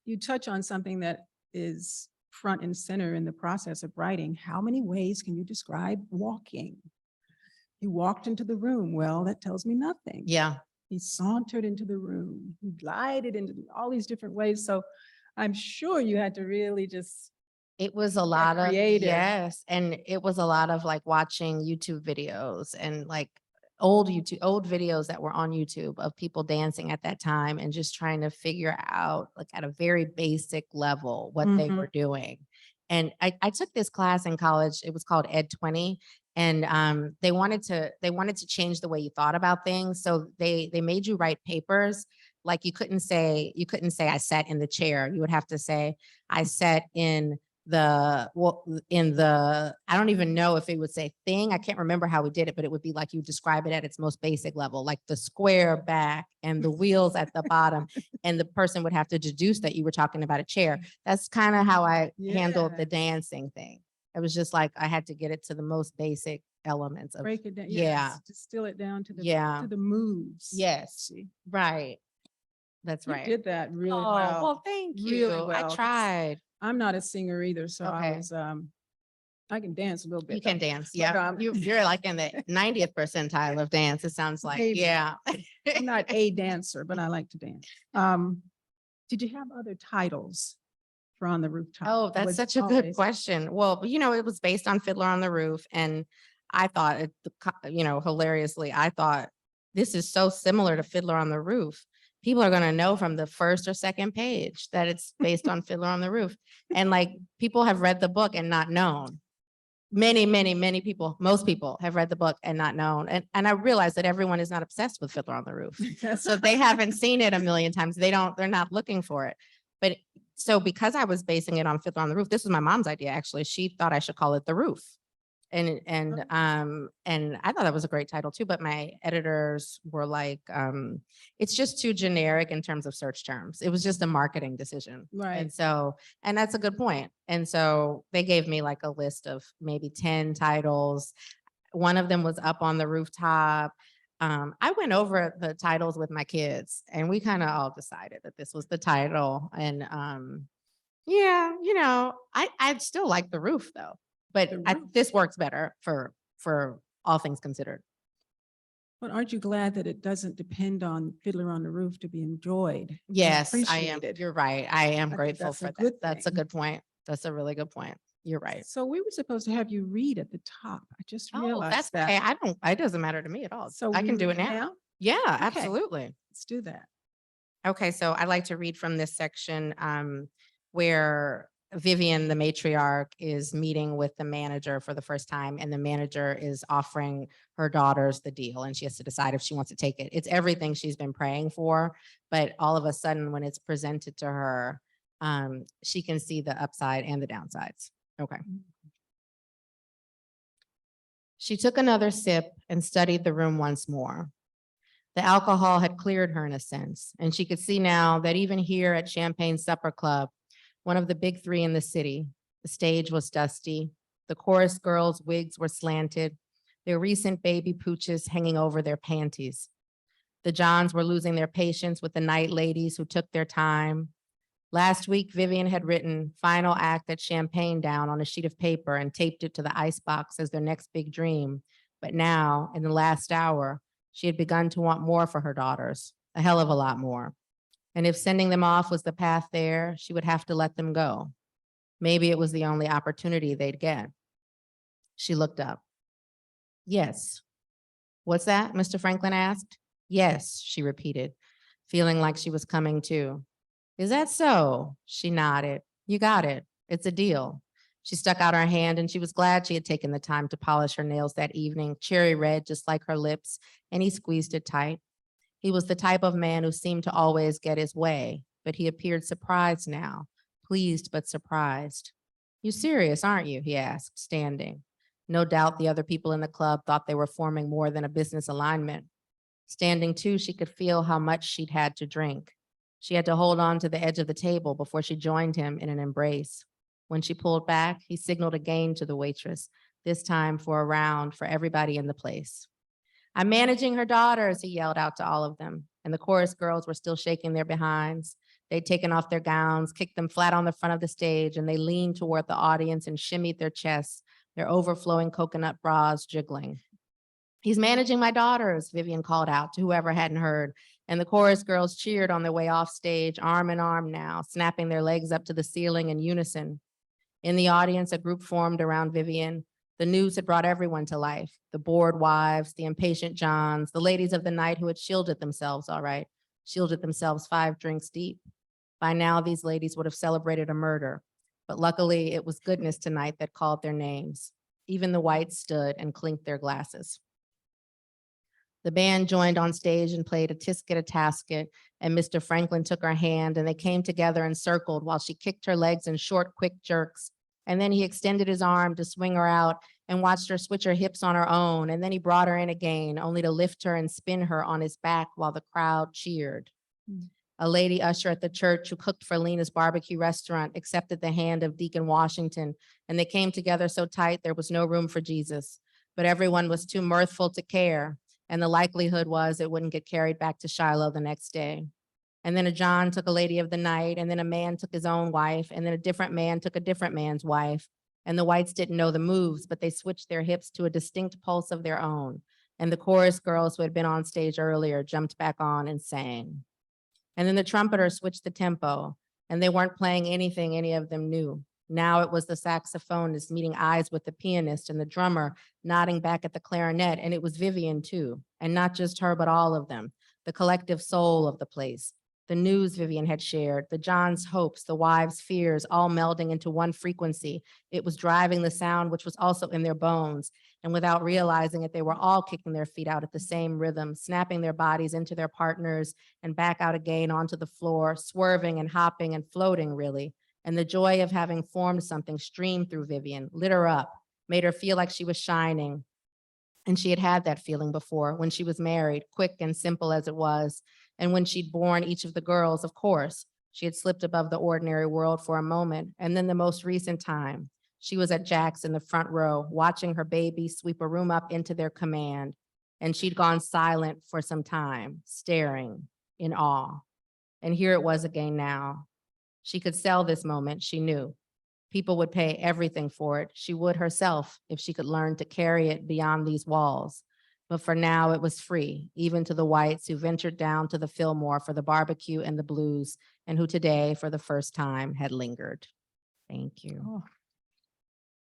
you touch on something that is front and center in the process of writing. How many ways can you describe walking? He walked into the room. Well, that tells me nothing. Yeah. He sauntered into the room. He glided into all these different ways. So I'm sure you had to really just, It was a lot of, creative. yes. And it was a lot of like watching YouTube videos and like old videos that were on YouTube of people dancing at that time and just trying to figure out like at a very basic level what they Mhm. were doing. And I took this class in college. It was called Ed 20. And they wanted to change the way you thought about things. So they made you write papers. Like you couldn't say I sat in the chair. You would have to say I sat in I don't even know if it would say thing. I can't remember how we did it, but it would be like you describe it at its most basic level, like the square back and the wheels at the bottom. And the person would have to deduce that you were talking about a chair. That's kind of how I handled the Yes. dancing thing. It was just like I had to get it to the most basic elements of break it down. yeah. Yes, distill it down to Yeah. the moves. Yes. See, Right. That's you right. did that really Oh, well. well, thank you. Really well. I 'Cause tried. I'm not a singer either, so I Okay. was, I can dance a little bit. You can though. dance. Yeah. But, You're like in the 90th percentile of dance. It sounds like, Maybe. yeah. I'm not a dancer, but I like to dance. Did you have other titles for On the Rooftop? Oh, Or that's was such it a good always- question. Well, you know, it was based on Fiddler on the Roof. And I thought, hilariously, I thought this is so similar to Fiddler on the Roof. People are going to know from the first or second page that it's based on Fiddler on the Roof. And like people have read the book and not known. Many, many, many people, most people have read the book and not known. And I realize that everyone is not obsessed with Fiddler on the Roof. So they haven't seen it a million times. They're not looking for it. But so because I was basing it on Fiddler on the Roof, this was my mom's idea, actually. She thought I should call it The Roof. And I thought that was a great title too, but my editors were like, it's just too generic in terms of search terms. It was just a marketing decision. Right. And so, and that's a good point. And so they gave me like a list of maybe 10 titles. One of them was Up on the Rooftop. I went over the titles with my kids and we kind of all decided that this was the title. And yeah, I'd still like The Roof though. But The Roof. this works better for all things considered. But aren't you glad that it doesn't depend on Fiddler on the Roof to be enjoyed? and Yes, I am. appreciated? You're right. I am think grateful that's a for that. good That's a thing. good point. That's a really good point. You're right. So we were supposed to have you read at the top. I just Oh, realized that's that. okay. It doesn't matter to me at all. So I we can do read it now. Yeah, absolutely. Let's do that. Okay, so I'd like to read from this section where Vivian, the matriarch, is meeting with the manager for the first time, and the manager is offering her daughters the deal, and she has to decide if she wants to take it. It's everything she's been praying for, but all of a sudden, when it's presented to her, she can see the upside and the downsides. Okay. She took another sip and studied the room once more. The alcohol had cleared her in a sense, and she could see now that even here at Champagne Supper Club, one of the big three in the city, the stage was dusty. The chorus girls' wigs were slanted, their recent baby pooches hanging over their panties. The Johns were losing their patience with the night ladies who took their time. Last week, Vivian had written "Final Act at Champagne" down on a sheet of paper and taped it to the icebox as their next big dream. But now, in the last hour, she had begun to want more for her daughters, a hell of a lot more. And if sending them off was the path there, she would have to let them go. Maybe it was the only opportunity they'd get. She looked up. Yes. What's that? Mr. Franklin asked. Yes, she repeated, feeling like she was coming to. Is that so? She nodded. You got it. It's a deal. She stuck out her hand and she was glad she had taken the time to polish her nails that evening, cherry red, just like her lips, and he squeezed it tight. He was the type of man who seemed to always get his way, but he appeared surprised now, pleased but surprised. You serious, aren't you? He asked, standing. No doubt the other people in the club thought they were forming more than a business alignment. Standing too, she could feel how much she'd had to drink. She had to hold on to the edge of the table before she joined him in an embrace. When she pulled back, he signaled again to the waitress, this time for a round for everybody in the place. I'm managing her daughters, he yelled out to all of them, and the chorus girls were still shaking their behinds. They'd taken off their gowns, kicked them flat on the front of the stage, and they leaned toward the audience and shimmied their chests, their overflowing coconut bras jiggling. He's managing my daughters, Vivian called out to whoever hadn't heard, and the chorus girls cheered on their way off stage, arm in arm now, snapping their legs up to the ceiling in unison. In the audience, a group formed around Vivian. The news had brought everyone to life, the bored wives, the impatient Johns, the ladies of the night who had shielded themselves, all right, shielded themselves 5 drinks deep. By now, these ladies would have celebrated a murder, but luckily it was goodness tonight that called their names. Even the whites stood and clinked their glasses. The band joined on stage and played a tisket a tasket, and Mr. Franklin took her hand and they came together and circled while she kicked her legs in short, quick jerks. And then he extended his arm to swing her out and watched her switch her hips on her own. And then he brought her in again, only to lift her and spin her on his back while the crowd cheered. A lady usher at the church who cooked for Lena's barbecue restaurant accepted the hand of Deacon Washington, and they came together so tight there was no room for Jesus. But everyone was too mirthful to care, and the likelihood was it wouldn't get carried back to Shiloh the next day. And then a John took a lady of the night, and then a man took his own wife, and then a different man took a different man's wife. And the whites didn't know the moves, but they switched their hips to a distinct pulse of their own. And the chorus girls who had been on stage earlier jumped back on and sang. And then the trumpeter switched the tempo, and they weren't playing anything any of them knew. Now it was the saxophonist meeting eyes with the pianist and the drummer nodding back at the clarinet, and it was Vivian too, and not just her, but all of them, the collective soul of the place. The news Vivian had shared, the John's hopes, the wives' fears, all melding into one frequency. It was driving the sound, which was also in their bones. And without realizing it, they were all kicking their feet out at the same rhythm, snapping their bodies into their partners and back out again onto the floor, swerving and hopping and floating, really. And the joy of having formed something streamed through Vivian, lit her up, made her feel like she was shining. And she had had that feeling before when she was married, quick and simple as it was. And when she'd born each of the girls, of course, she had slipped above the ordinary world for a moment. And then the most recent time, she was at Jack's in the front row, watching her baby sweep a room up into their command. And she'd gone silent for some time, staring in awe. And here it was again now. She could sell this moment, she knew. People would pay everything for it. She would herself if she could learn to carry it beyond these walls. But for now, it was free, even to the whites who ventured down to the Fillmore for the barbecue and the blues, and who today, for the first time, had lingered. Thank you. Oh,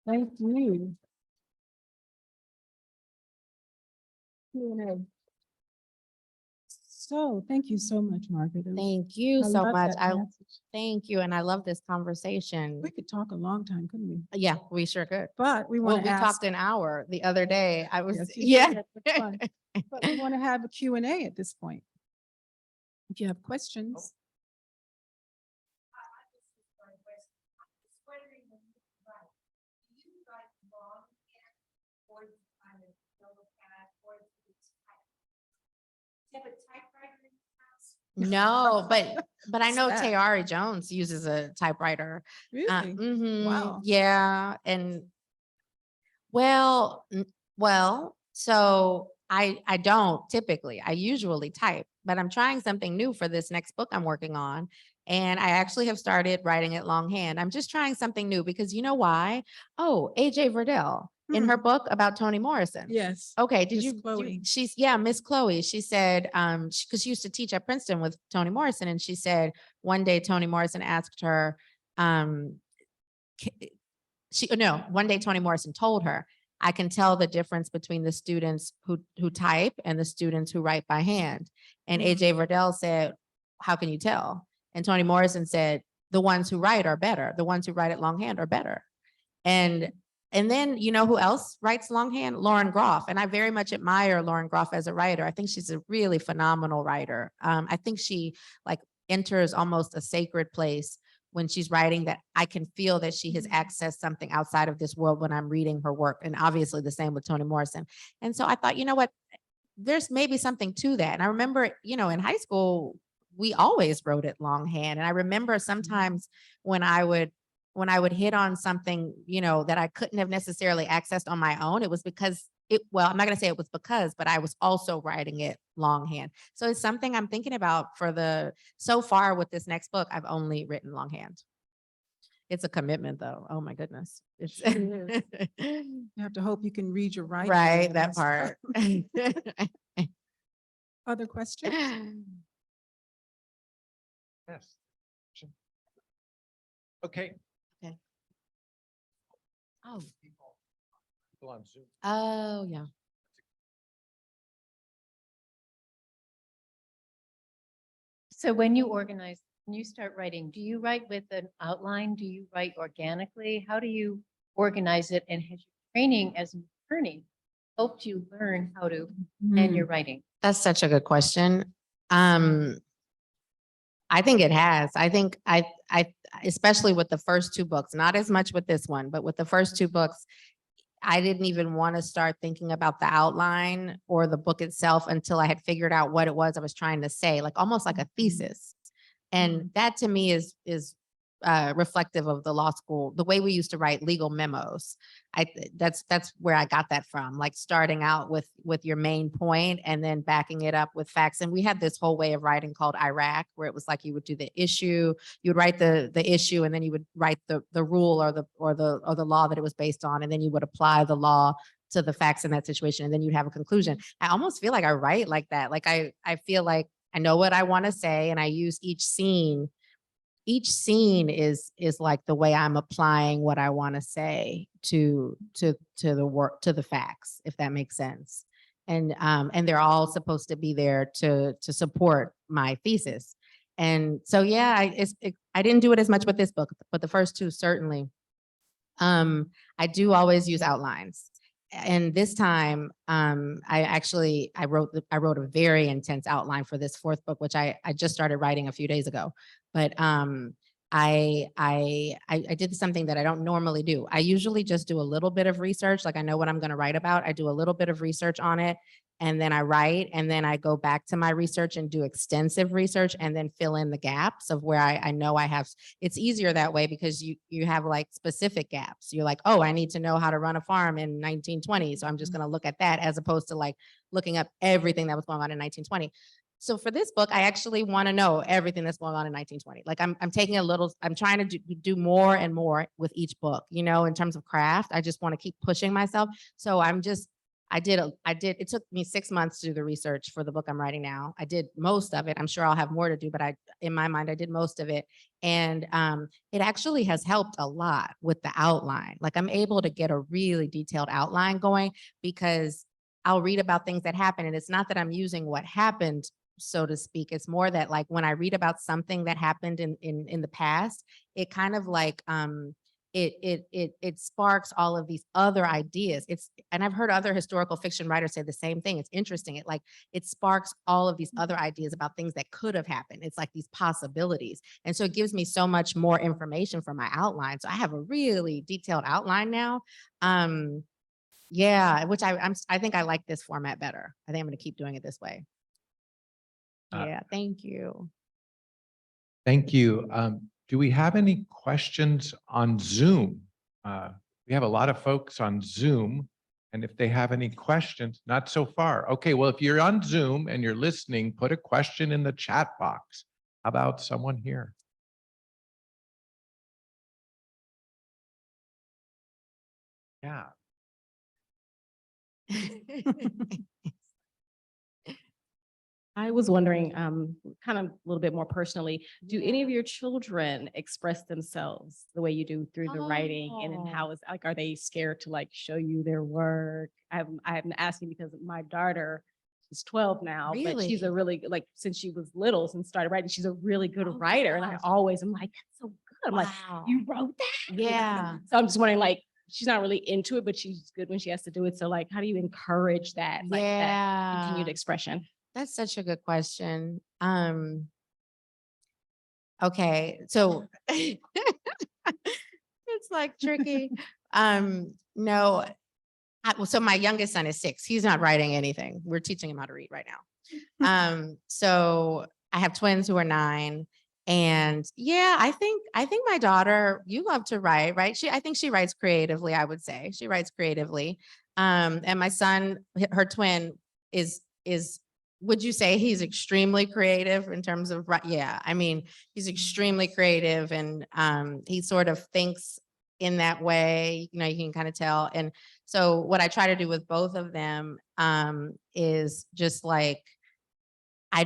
thank you. Q&A. So, thank you so much, Margaret. Thank you I so love much. that I passage. thank you, and I love this conversation. We could talk a long time, couldn't we? Yeah, we sure could. But we Well, want we to ask. talked an hour the other day. I was, Yes, you yeah. did. That's fine. But we want to have a Q&A at this point. If you have questions. No, but I know What's that? Tayari Jones uses a typewriter. Really? Wow. Yeah, and so I don't typically, I usually type, but I'm trying something new for this next book I'm working on. And I actually have started writing it longhand. I'm just trying something new because you know why? Oh, AJ Verdell in her book about Toni Morrison. Yes. Okay, did Miss you, Chloe. she's, yeah, Miss Chloe, she said, because she used to teach at Princeton with Toni Morrison, and she said one day Toni Morrison asked her, one day Toni Morrison told her, I can tell the difference between the students who type and the students who write by hand. And AJ Verdell said, how can you tell? And Toni Morrison said, the ones who write are better. The ones who write it longhand are better. And then, you know who else writes longhand? Lauren Groff. And I very much admire Lauren Groff as a writer. I think she's a really phenomenal writer. I think she like enters almost a sacred place when she's writing, that I can feel that she has accessed something outside of this world when I'm reading her work. And obviously the same with Toni Morrison. And so I thought, you know what, there's maybe something to that. And I remember, you know, in high school, we always wrote it longhand. And I remember sometimes when I would hit on something, you know, that I couldn't have necessarily accessed on my own, it was because I'm not going to say it was because, but I was also writing it longhand. So it's something I'm thinking about so far with this next book, I've only written longhand. It's a commitment though. Oh my goodness. It's You have to hope you can read your writing. right, that Yes. part. Other questions? Yes. Okay. Oh, Go on Zoom. oh yeah. So when you start writing, do you write with an outline? Do you write organically? How do you organize it? And has your training as an attorney helped you learn how to plan your writing? That's such a good question. I think it has. I think I especially with the first two books, not as much with this one, but with the first two books, I didn't even want to start thinking about the outline or the book itself until I had figured out what it was I was trying to say, like almost like a thesis. And that to me is reflective of the law school, the way we used to write legal memos. That's where I got that from, like starting out with your main point and then backing it up with facts. And we had this whole way of writing called Iraq, where it was like you would do the issue, you would write the issue, and then you would write the rule or the law that it was based on, and then you would apply the law to the facts in that situation, and then you'd have a conclusion. I almost feel like I write like that. Like I feel like I know what I want to say, and I use each scene is like the way I'm applying what I want to say to the work, to the facts, if that makes sense. And they're all supposed to be there to support my thesis. And so, yeah, I didn't do it as much with this book, but the first two, certainly. I do always use outlines. And this time, I wrote a very intense outline for this fourth book, which I just started writing a few days ago. But I did something that I don't normally do. I usually just do a little bit of research, like I know what I'm going to write about. I do a little bit of research on it, and then I write, and then I go back to my research and do extensive research, and then fill in the gaps of where I know I have. It's easier that way because you have like specific gaps. You're like, oh, I need to know how to run a farm in 1920. So I'm just going to look at that, as opposed to like looking up everything that was going on in 1920. So for this book, I actually want to know everything that's going on in 1920. Like I'm trying to do more and more with each book, you know, in terms of craft. I just want to keep pushing myself. So it took me 6 months to do the research for the book I'm writing now. I did most of it. I'm sure I'll have more to do, but in my mind, I did most of it. And it actually has helped a lot with the outline. Like I'm able to get a really detailed outline going, because I'll read about things that happen. And it's not that I'm using what happened, so to speak. It's more that like when I read about something that happened in the past, it kind of like it sparks all of these other ideas. And I've heard other historical fiction writers say the same thing. It's interesting. It sparks all of these other ideas about things that could have happened. It's like these possibilities. And so it gives me so much more information for my outline. So I have a really detailed outline now. Yeah, which I think I like this format better. I think I'm going to keep doing it this way. Yeah, thank you. Thank you. Do we have any questions on Zoom? We have a lot of folks on Zoom, and if they have any questions, not so far. Okay, well, if you're on Zoom and you're listening, put a question in the chat box. How about someone here? Yeah. I was wondering, kind of a little bit more personally, do any of your children express themselves the way you do through the writing? And then how is, like, are they scared to like show you their work? I'm asking because my daughter is 12 now, but she's a really, like, since she was little, since started writing, she's a really good writer. And I always am like, that's so good. I'm like, you wrote that? Yeah. So I'm just wondering, like, she's not really into it, but she's good when she has to do it. So like, how do you encourage that, like that continued expression? That's such a good question. Okay, so it's like tricky. No, well, so my youngest son is 6. He's not writing anything. We're teaching him how to read right now. So I have twins who are 9. And yeah, I think my daughter, you love to write, right? I think she writes creatively, I would say. She writes creatively. And my son, her twin is, would you say he's extremely creative in terms of, yeah, I mean, he's extremely creative, and he sort of thinks in that way, you know, you can kind of tell. And so what I try to do with both of them is just like, I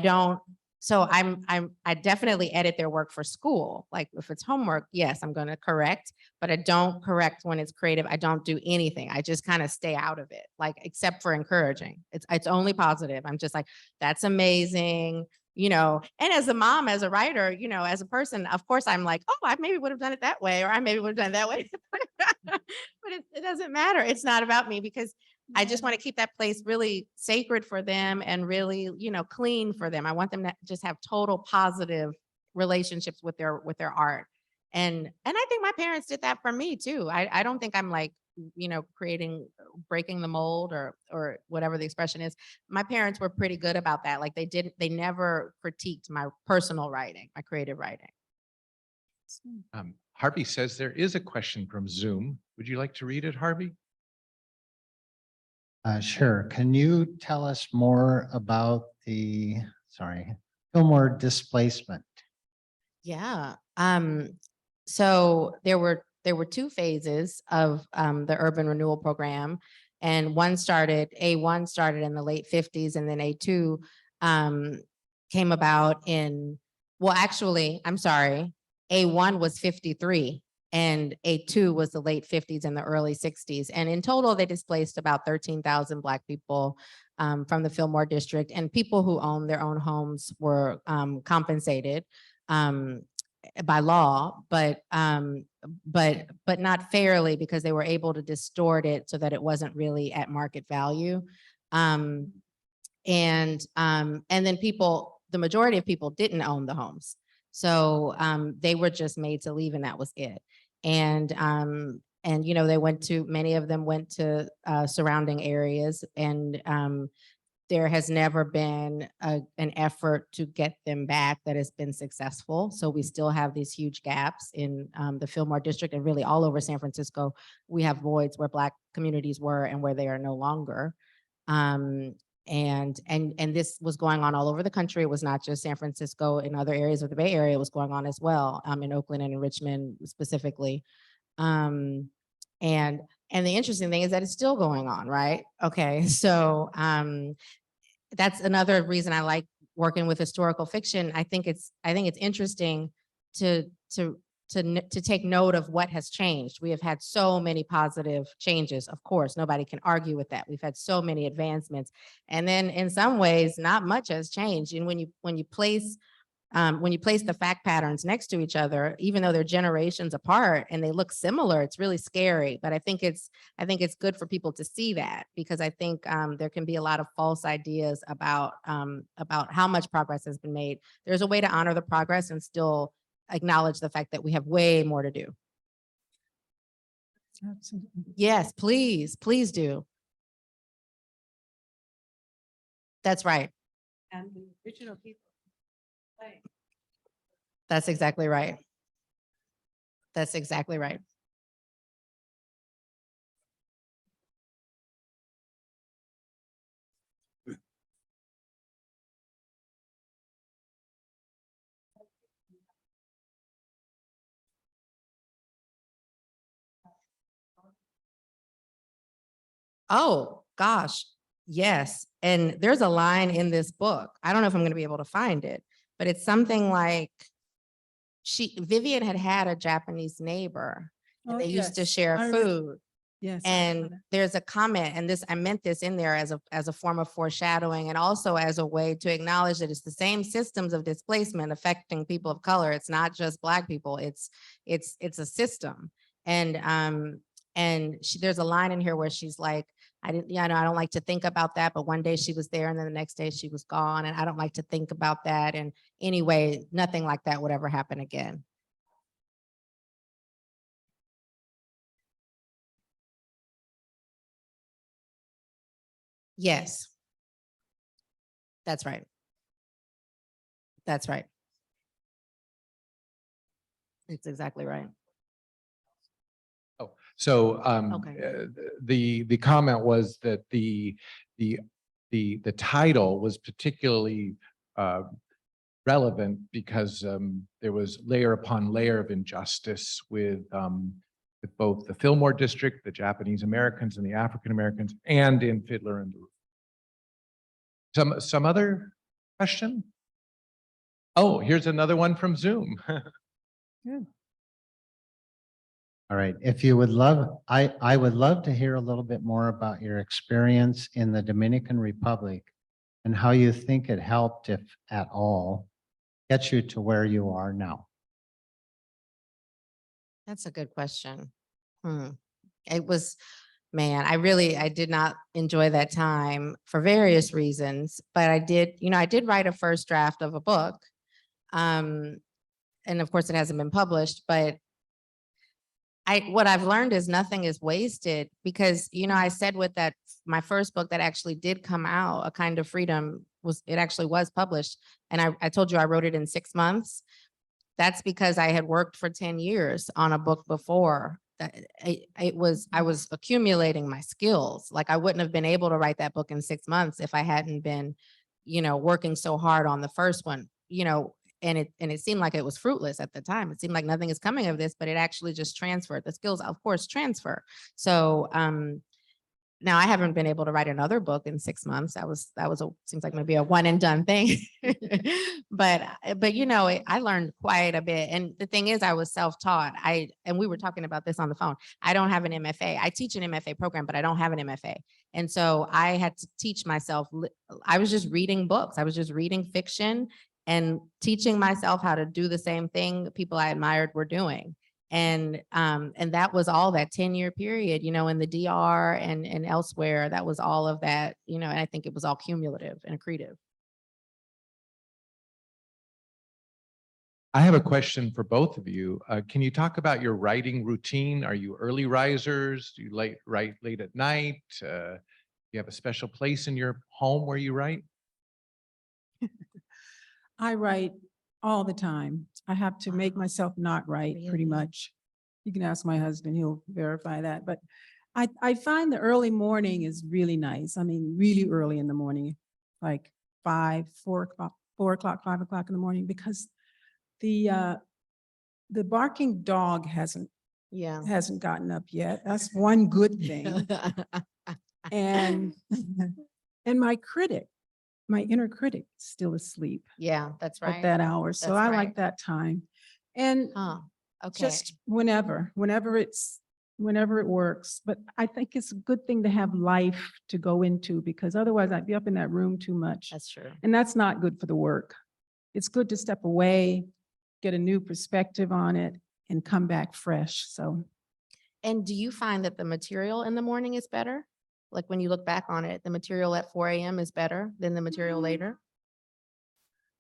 definitely edit their work for school. Like if it's homework, yes, I'm going to correct, but I don't correct when it's creative. I don't do anything. I just kind of stay out of it, like, except for encouraging. It's only positive. I'm just like, that's amazing, you know. And as a mom, as a writer, you know, as a person, of course, I'm like, oh, I maybe would have done it that way, or I maybe would have done it that way. But it doesn't matter. It's not about me, because I just want to keep that place really sacred for them and really, you know, clean for them. I want them to just have total positive relationships with their art. And I think my parents did that for me too. I don't think I'm like, you know, breaking the mold or whatever the expression is. My parents were pretty good about that. Like they never critiqued my personal writing, my creative writing. Harvey says there is a question from Zoom. Would you like to read it, Harvey? Sure. Can you tell us more about the, Fillmore displacement? Yeah. So there were 2 phases of the urban renewal program, and A1 started in the late 50s, and then A2 came about in, well, actually, I'm sorry, A1 was 53. And A2 was the late 50s and the early 60s. And in total, they displaced about 13,000 Black people from the Fillmore district, and people who own their own homes were compensated by law, but not fairly, because they were able to distort it so that it wasn't really at market value. And then the majority of people didn't own the homes. So they were just made to leave, and that was it. And you know, many of them went to surrounding areas, and there has never been an effort to get them back that has been successful. So we still have these huge gaps in the Fillmore district, and really all over San Francisco. We have voids where Black communities were and where they are no longer. And this was going on all over the country. It was not just San Francisco. In other areas of the Bay Area, it was going on as well, in Oakland and in Richmond specifically. And the interesting thing is that it's still going on, right? Okay, so that's another reason I like working with historical fiction. I think it's interesting to take note of what has changed. We have had so many positive changes. Of course, nobody can argue with that. We've had so many advancements, and then in some ways, not much has changed. And when you place the fact patterns next to each other, even though they're generations apart and they look similar, it's really scary. But I think it's good for people to see that, because I think there can be a lot of false ideas about how much progress has been made. There's a way to honor the progress and still acknowledge the fact that we have way more to do. Absolutely. Yes, please do. That's right. And the original people That's exactly right. That's exactly right. Oh, gosh, yes. And there's a line in this book. I don't know if I'm going to be able to find it, but it's something like Vivian had a Japanese neighbor and Oh, they used to yes. share I remember- food. Yes. I remember And that. there's a comment, and I meant this in there as a form of foreshadowing and also as a way to acknowledge that it's the same systems of displacement affecting people of color. It's not just Black people, it's a system. And there's a line in here where she's like, I don't like to think about that, but one day she was there and then the next day she was gone. And I don't like to think about that. And anyway, nothing like that would ever happen again. Yes. That's right. That's right. It's exactly right. Oh, so Okay. the comment was that the title was particularly relevant because there was layer upon layer of injustice with both the Fillmore district, the Japanese Americans and the African Americans, and in Fiddler and the Roof. Some other question? Oh, here's another one from Zoom. Good. All right, if you would love, I would love to hear a little bit more about your experience in the Dominican Republic and how you think it helped, if at all, get you to where you are now. That's a good question. It was, man, I did not enjoy that time for various reasons, but I did write a first draft of a book. And of course it hasn't been published, but what I've learned is nothing is wasted because, I said with my first book that actually did come out, A Kind of Freedom, it actually was published. And I told you I wrote it in 6 months. That's because I had worked for 10 years on a book before. I was accumulating my skills. Like I wouldn't have been able to write that book in 6 months if I hadn't been, working so hard on the first one, and it seemed like it was fruitless at the time. It seemed like nothing is coming of this, but it actually just transferred. The skills, of course, transfer. So now I haven't been able to write another book in 6 months. Seems like maybe a one and done thing. but I learned quite a bit. And the thing is, I was self-taught. And we were talking about this on the phone. I don't have an MFA. I teach an MFA program, but I don't have an MFA. And so I had to teach myself. I was just reading books. I was just reading fiction and teaching myself how to do the same thing people I admired were doing. And that was all that 10-year period, in the DR and elsewhere. That was all of that, and I think it was all cumulative and accretive. I have a question for both of you. Can you talk about your writing routine? Are you early risers? Do you write late at night? Do you have a special place in your home where you write? I write all the time. I have to make myself not write pretty Really? much. You can ask my husband, he'll verify that. But I find the early morning is really nice. I mean, really early in the morning, like 4 o'clock, 5 o'clock in the morning, because the barking dog hasn't gotten up yet. That's one good thing. And and my inner critic is still asleep Yeah, that's right. at that hour. So That's I right. like that time. And Okay. just whenever it works. But I think it's a good thing to have life to go into, because otherwise I'd be up in that room too much. That's true. And that's not good for the work. It's good to step away, get a new perspective on it, and come back fresh. So And do you find that the material in the morning is better? Like when you look back on it, the material at 4 a.m. is better than the material later?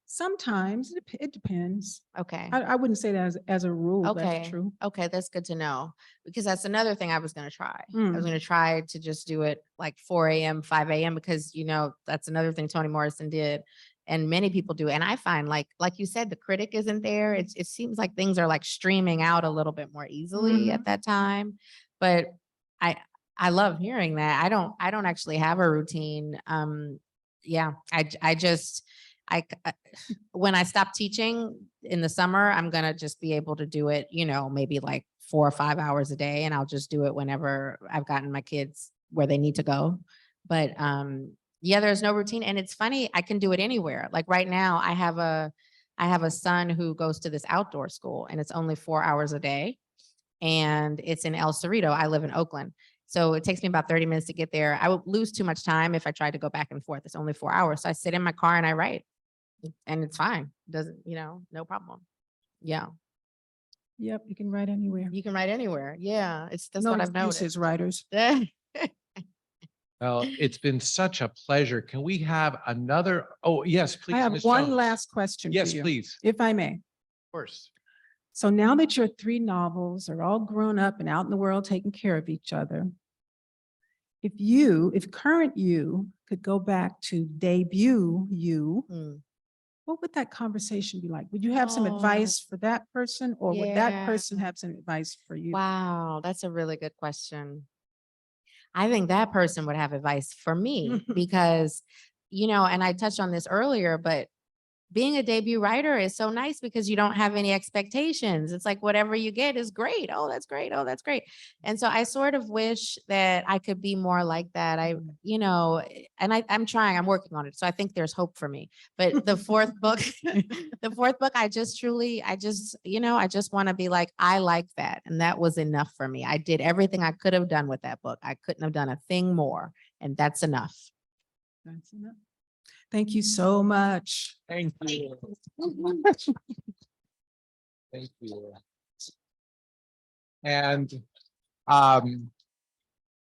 sometimes it depends. Okay. I wouldn't say that as a rule. Okay. That's true. Okay, that's good to know, because that's another thing I was going to try. I Mm. was going to try to just do it like 4 a.m., 5 a.m., because, that's another thing Toni Morrison did. and many people do. And I find like you said, the critic isn't there. It seems like things are like streaming out a little bit more easily at that time. But I love hearing that. I don't actually have a routine. Yeah, when I stop teaching in the summer, I'm going to just be able to do it, maybe like 4 or 5 hours a day. And I'll just do it whenever I've gotten my kids where they need to go. But yeah, there's no routine. And it's funny, I can do it anywhere. Like right now, I have a son who goes to this outdoor school, and it's only 4 hours a day. And it's in El Cerrito. I live in Oakland. So it takes me about 30 minutes to get there. I would lose too much time if I tried to go back and forth. It's only 4 hours. So I sit in my car and I write, and it's fine. Doesn't, no problem. Yeah. Yep, you can write anywhere. You can write anywhere. Yeah. That's No what I've excuses, noticed. writers. Well, it's been such a pleasure. Can we have another? Oh, yes, please. I have Ms. one Jones. last question for Yes, you, please. if I may. Of course. So now that your 3 novels are all grown up and out in the world taking care of each other, if current you could go back to debut you, Mm. what would that conversation be like? Would you have some advice for that person, or would that person Yeah. have some advice for you? Wow, that's a really good question. I think that person would have advice for me because, and I touched on this earlier, but being a debut writer is so nice because you don't have any expectations. It's like whatever you get is great. Oh, that's great. Oh, that's great. And so I sort of wish that I could be more like that. I'm trying, I'm working on it. So I think there's hope for me. But the fourth book, I just want to be like, I like that. And that was enough for me. I did everything I could have done with that book. I couldn't have done a thing more. And that's enough. That's enough. Thank you so much. Thank you. Thank you. And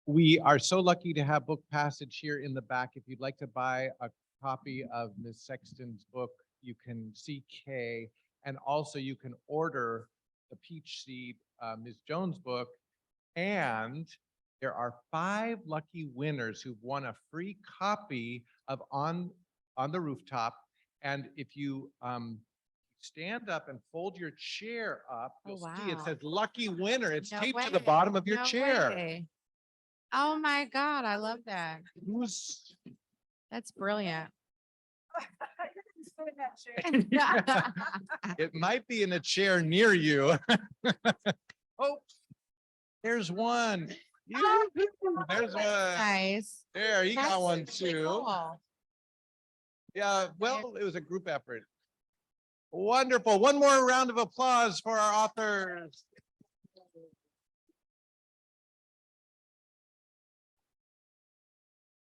we are so lucky to have Book Passage here in the back. If you'd like to buy a copy of Ms. Sexton's book, you can see Kay, and also you can order the Peach Seed, Ms. Jones' book. And there are 5 lucky winners who've won a free copy of On the Rooftop. And if you stand up and fold your chair up, you'll see it wow. says lucky winner. It's No taped to the way. bottom of your No chair. way. Oh my God, I love that. Who's That's brilliant. it might be in a chair near you. Oh, there's one. There's one. Nice. There, you got That's one really too. cool. Yeah, well, it was a group effort. Wonderful. One more round of applause for our authors.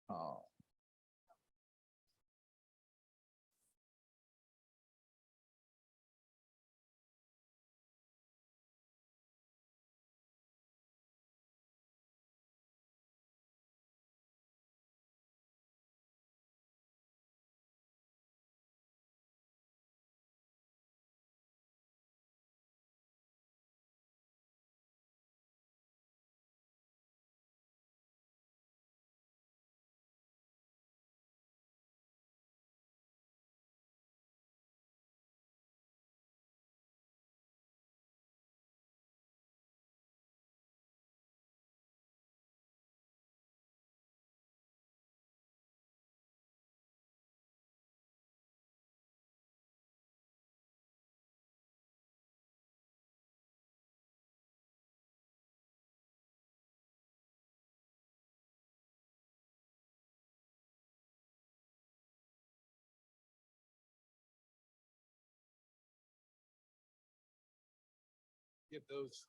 Oh. Give those